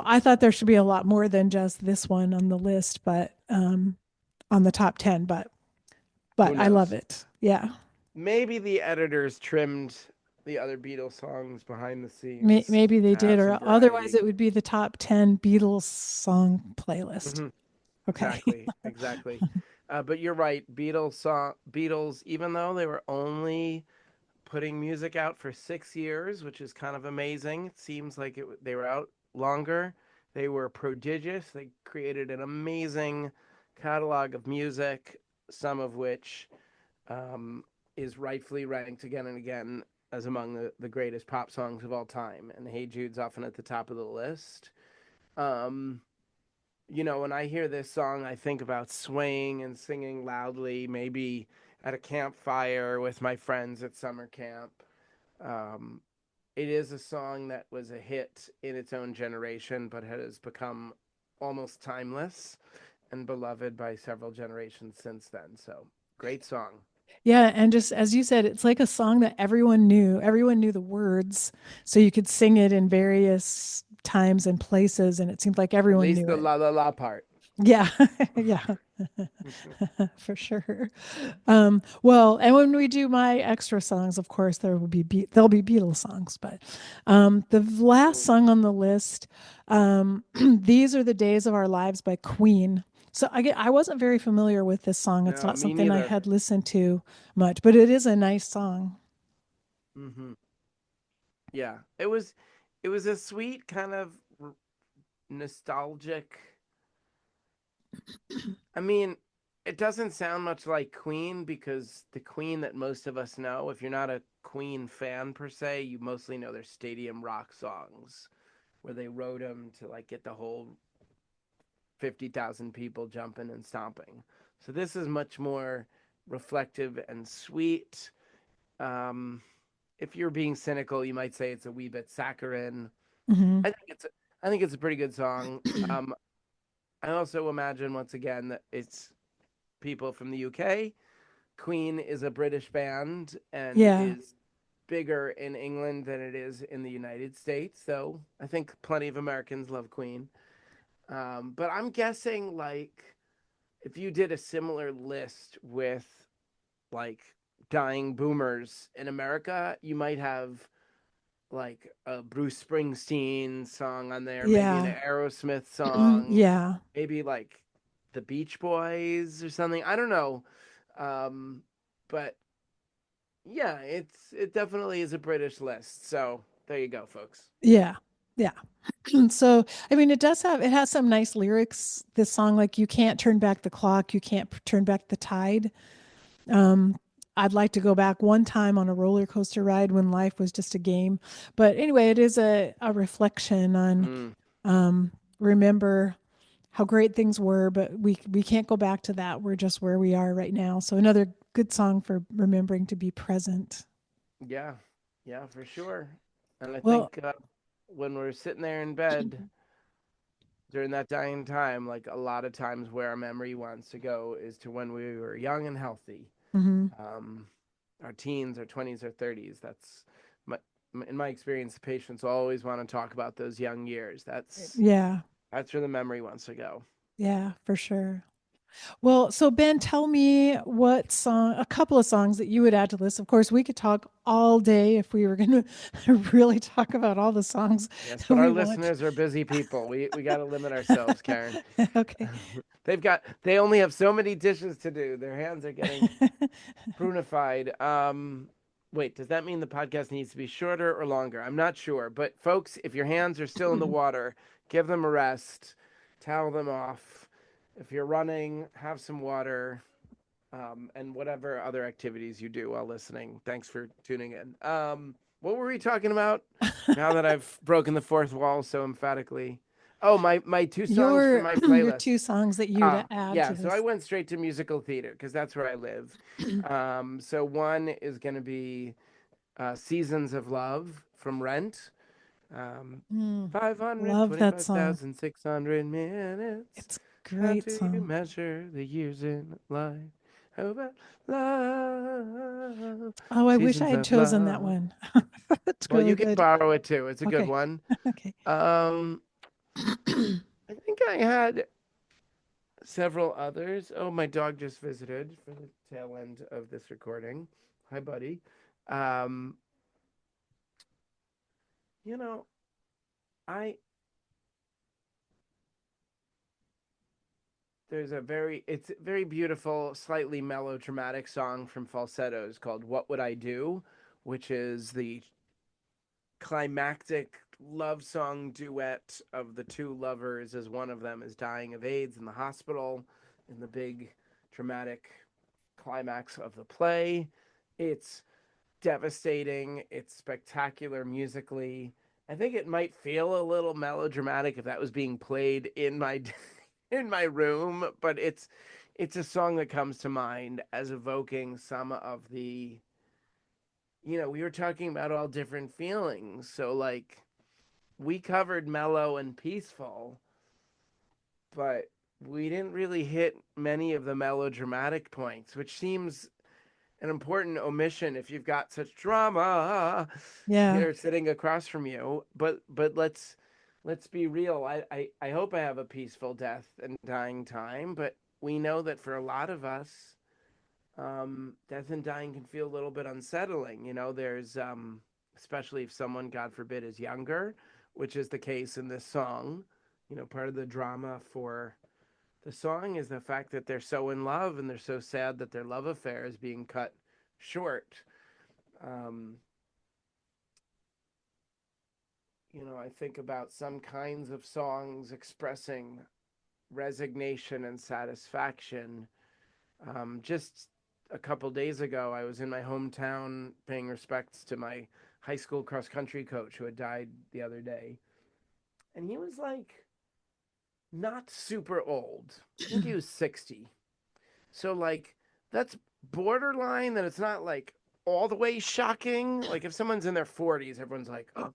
I thought there should be a lot more than just this one on the list, but on the top 10, Who but I love knows? it. Yeah. Maybe the editors trimmed the other Beatles songs behind the scenes Maybe they to did, have or some otherwise variety. it would be the top 10 Beatles song playlist. Hmm. Okay. Exactly, exactly. But you're right. Beatles, even though they were only putting music out for 6 years, which is kind of amazing. It seems like they were out longer. They were prodigious. They created an amazing catalog of music, some of which um, is rightfully ranked again and again as among the greatest pop songs of all time. And Hey Jude's often at the top of the list. Um, when I hear this song, I think about swaying and singing loudly, maybe at a campfire with my friends at summer camp. Um, it is a song that was a hit in its own generation, but has become almost timeless and beloved by several generations since then. So, great song. Yeah, and just as you said, it's like a song that everyone knew. Everyone knew the words, so you could sing it in various times and places, and it seemed like At everyone least knew the it. la la la part. Yeah, yeah, for sure. Well, and when we do my extra songs, of course, there'll be Beatles songs, but the last Ooh, song on the list, "These Are the Days of Our Lives" by Queen. So I wasn't very familiar with this song. It's no, not me something I neither. had listened to much, but it is a nice song. Hmm. Yeah, it was a sweet kind of nostalgic. I mean, it doesn't sound much like Queen because the Queen that most of us know, if you're not a Queen fan per se, you mostly know their stadium rock songs where they wrote them to like get the whole 50,000 people jumping and stomping. So this is much more reflective and sweet. Um, if you're being cynical, you might say it's a wee bit saccharine. Hmm. I think it's I think it's a pretty good song. I also imagine once again that it's people from the UK. Queen is a British band and Yeah, is bigger in England than it is in the United States. So I think plenty of Americans love Queen. But I'm guessing like if you did a similar list with like dying boomers in America, you might have like a Bruce Springsteen song on there, maybe an yeah, Aerosmith song, yeah, maybe like the Beach Boys or something. I don't know. Um, but yeah, it definitely is a British list. So there you go, folks. yeah, yeah. So, I mean, it has some nice lyrics, this song, like, you can't turn back the clock, you can't turn back the tide. Um, I'd like to go back one time on a roller coaster ride when life was just a game. But anyway, it is a reflection on, Mm, um, remember how great things were, but we can't go back to that. We're just where we are right now. So another good song for remembering to be present. yeah, yeah, for sure. And I Well, think when we're sitting there in bed during that dying time, like a lot of times where our memory wants to go is to when we were young and healthy, mhm, um, our teens, our 20s, or 30s. That's my, in my experience, the patients always want to talk about those young years. That's yeah, that's where the memory wants to go. yeah, for sure. Well, so Ben, tell me what song, a couple of songs that you would add to this. Of course, we could talk all day if we were going to really talk about all the songs Yes, that but our we want. listeners are busy people. We got to limit ourselves, Karen. Okay. They only have so many dishes to do. Their hands are getting prunified. Wait, does that mean the podcast needs to be shorter or longer? I'm not sure. But folks, if your hands are still in the water, give them a rest, towel them off. If you're running, have some water, and whatever other activities you do while listening. Thanks for tuning in. What were we talking about? Now that I've broken the fourth wall so emphatically. Oh, my two songs from Your my your playlist. two songs that you'd add Yeah, to so I this. went straight to musical theater because that's where I live. So one is going to be Seasons of Love from Rent. Um, Mm, love that song. 525,600 minutes. It's a How great do you song. measure the years in life? How about love? Oh, I wish I Seasons had of chosen that love. one. It's Well, really you can good. borrow it too. It's a good Okay. one. Okay. Um, I think I had several others. Oh, my dog just visited for the tail end of this recording. Hi, buddy. Um, you know, I there's it's a very beautiful, slightly melodramatic song from Falsettos called "What Would I Do," which is the climactic love song duet of the two lovers as one of them is dying of AIDS in the hospital in the big dramatic climax of the play. It's devastating, it's spectacular musically. I think it might feel a little melodramatic if that was being played in my in my room, but it's a song that comes to mind as evoking some of the we were talking about all different feelings. So like we covered mellow and peaceful, but we didn't really hit many of the melodramatic points, which seems an important omission if you've got such drama Yeah. here sitting across from you. But let's be real. I hope I have a peaceful death and dying time, but we know that for a lot of us, death and dying can feel a little bit unsettling. There's especially if someone, God forbid, is younger, which is the case in this song. Part of the drama for the song is the fact that they're so in love and they're so sad that their love affair is being cut short. Um, I think about some kinds of songs expressing resignation and satisfaction. Just a couple days ago, I was in my hometown paying respects to my high school cross country coach who had died the other day. And he was like not super old. I think he was 60. So, like, that's borderline that it's not like all the way shocking. Like, if someone's in their 40s, everyone's like, oh,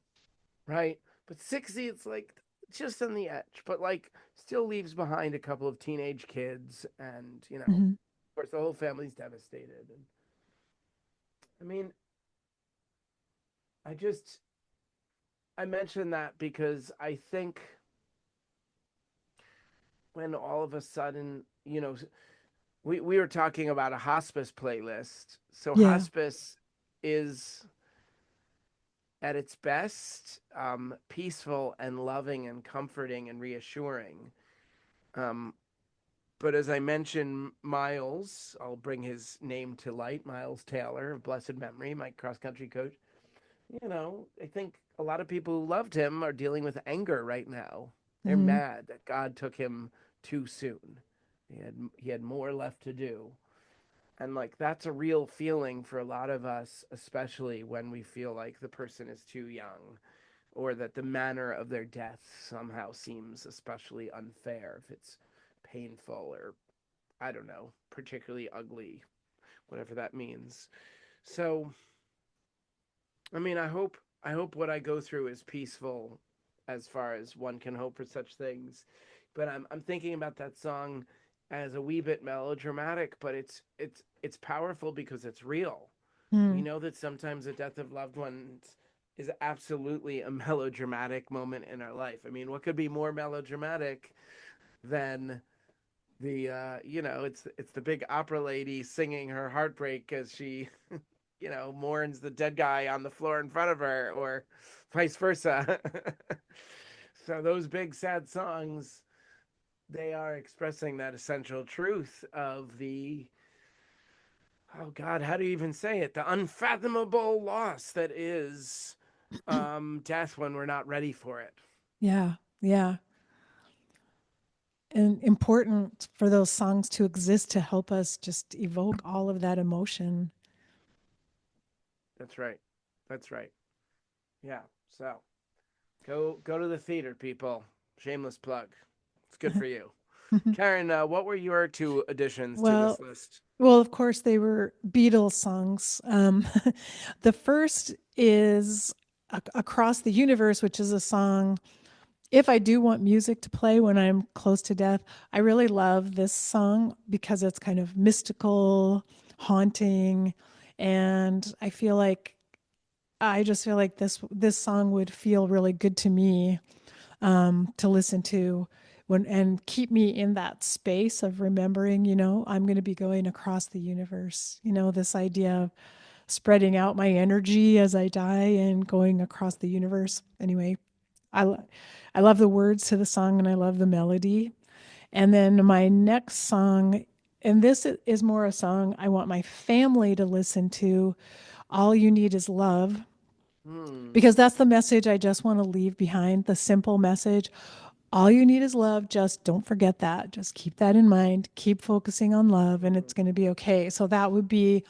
right? But 60, it's like just on the edge, but like still leaves behind a couple of teenage kids. And, of Mhm. course, the whole family's devastated. And I mean, I just, I mentioned that because I think when all of a sudden, we were talking about a hospice playlist. So, Yeah. hospice is at its best peaceful and loving and comforting and reassuring. Um, But as I mentioned, Miles, I'll bring his name to light, Miles Taylor of blessed memory, my cross country coach. I think a lot of people who loved him are dealing with anger right now. They're Hmm. mad that God took him too soon. He had more left to do. And like that's a real feeling for a lot of us, especially when we feel like the person is too young or that the manner of their death somehow seems especially unfair if it's painful or I don't know, particularly ugly, whatever that means. So, I mean, I hope what I go through is peaceful as far as one can hope for such things. But I'm thinking about that song as a wee bit melodramatic, but it's powerful because it's real. We Mm. know that sometimes the death of loved ones is absolutely a melodramatic moment in our life. I mean, what could be more melodramatic than it's the big opera lady singing her heartbreak as she mourns the dead guy on the floor in front of her, or vice versa. So those big sad songs, they are expressing that essential truth of the, oh God, how do you even say it, the unfathomable loss that is death when we're not ready for it. Yeah. Yeah. And important for those songs to exist to help us just evoke all of that emotion. That's right. That's right. Yeah. So go to the theater, people. Shameless plug. It's good for you. Karen, what were your two additions to this Well, list? well, of course, they were Beatles songs. The first is Across the Universe, which is a song. If I do want music to play when I'm close to death, I really love this song because it's kind of mystical, haunting, and I just feel like this song would feel really good to me to listen to when and keep me in that space of remembering, I'm going to be going across the universe. This idea of spreading out my energy as I die and going across the universe. Anyway, I I love the words to the song and I love the melody. And then my next song, and this is more a song I want my family to listen to. All You Need Is Love, Hmm. because that's the message I just want to leave behind, the simple message. All you need is love. Just don't forget that. Just keep that in mind. Keep focusing on love, and it's going to be okay. So that would be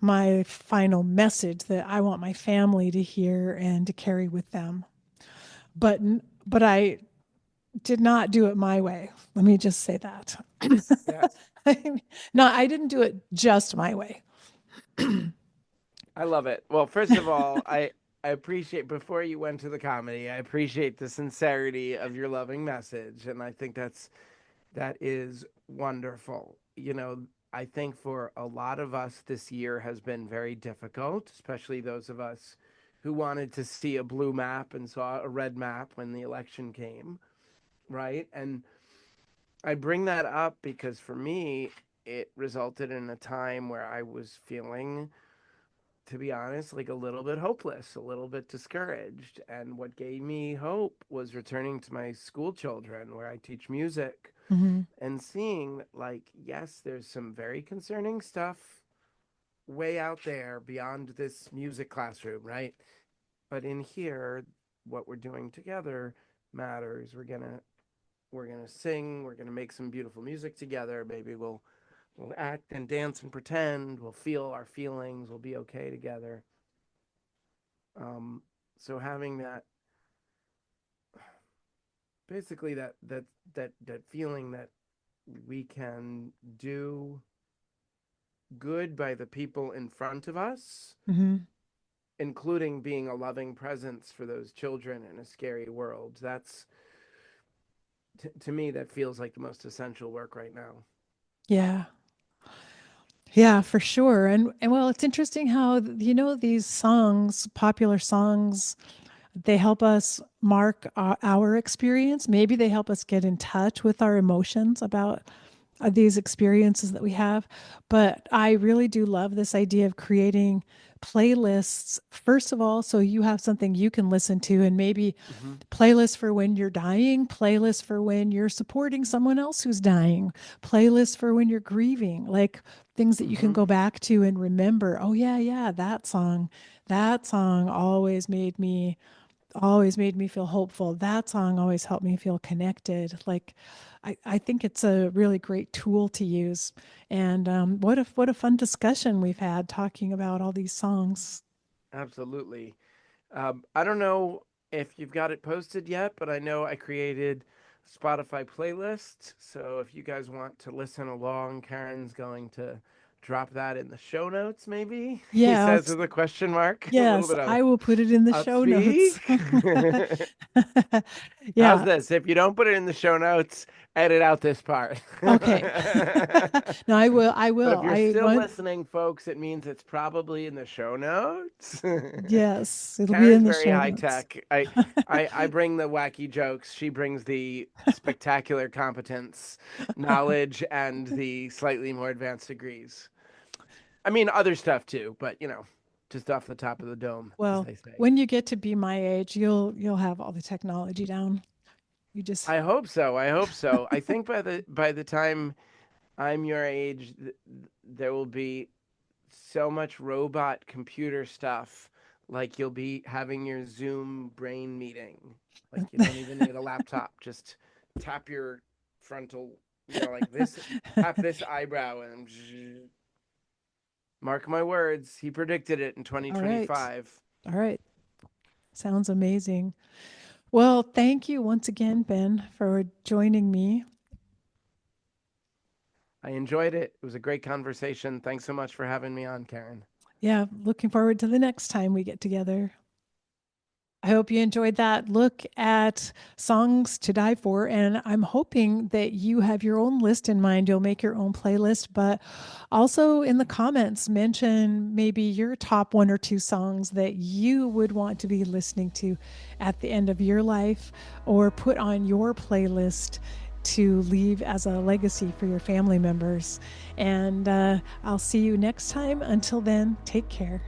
my final message that I want my family to hear and to carry with them. But but I did not do it my way. Let me just say that. Yes. No, I didn't do it just my way. I love it. Well, first of all, I appreciate, before you went to the comedy, I appreciate the sincerity of your loving message, and I think that is wonderful. I think for a lot of us this year has been very difficult, especially those of us who wanted to see a blue map and saw a red map when the election came, right? And I bring that up because for me, it resulted in a time where I was feeling, to be honest, like a little bit hopeless, a little bit discouraged. And what gave me hope was returning to my school children where I teach music Mm-hmm. and seeing that, like, yes, there's some very concerning stuff way out there beyond this music classroom, right? But in here, what we're doing together matters. We're gonna sing, we're gonna make some beautiful music together. Maybe we'll act and dance and pretend, we'll feel our feelings, we'll be okay together. um so having that, basically that feeling that we can do good by the people in front of us, Mm-hmm. including being a loving presence for those children in a scary world. That's, to me, that feels like the most essential work right now. Yeah. Yeah, for sure. And well, it's interesting how these songs, popular songs, they help us mark our experience. Maybe they help us get in touch with our emotions about these experiences that we have. But I really do love this idea of creating playlists, first of all, so you have something you can listen to, and maybe Mm-hmm. playlists for when you're dying, playlists for when you're supporting someone else who's dying, playlists for when you're grieving, like things that you can Mm-hmm. go back to and remember. Oh yeah, yeah, that song always made me feel hopeful. That song always helped me feel connected. Like, I think it's a really great tool to use. And what a fun discussion we've had talking about all these songs. Absolutely. I don't know if you've got it posted yet, but I know I created a Spotify playlist. So if you guys want to listen along, Karen's going to drop that in the show notes, maybe, he Yeah, says with a question mark. A little yes, bit of I will put it in the show notes. upspeak. How's Yeah. this? If you don't put it in the show notes edit out this part. Okay. No, I will. I But will. if you're I still want, listening, folks, it means it's probably in the show notes. yes, it'll be Karen's in the very show high notes. tech. I bring the wacky jokes. She brings the spectacular competence, knowledge, and the slightly more advanced degrees. I mean, other stuff too, but just off the top of the dome, as Well, they say. when you get to be my age, you'll have all the technology down. You just I hope so. I hope so. I think by the time I'm your age, there will be so much robot computer stuff. Like you'll be having your Zoom brain meeting. Like you don't even need a laptop. Just tap your frontal, like this, tap this eyebrow and mark my words. He predicted it in all right. 2025. All right. Sounds amazing. Well, thank you once again, Ben, for joining me. I enjoyed it. It was a great conversation. Thanks so much for having me on, Karen. Yeah, looking forward to the next time we get together. I hope you enjoyed that look at songs to die for. And I'm hoping that you have your own list in mind. You'll make your own playlist, but also in the comments, mention maybe your top one or two songs that you would want to be listening to at the end of your life or put on your playlist to leave as a legacy for your family members. And I'll see you next time. Until then, take care.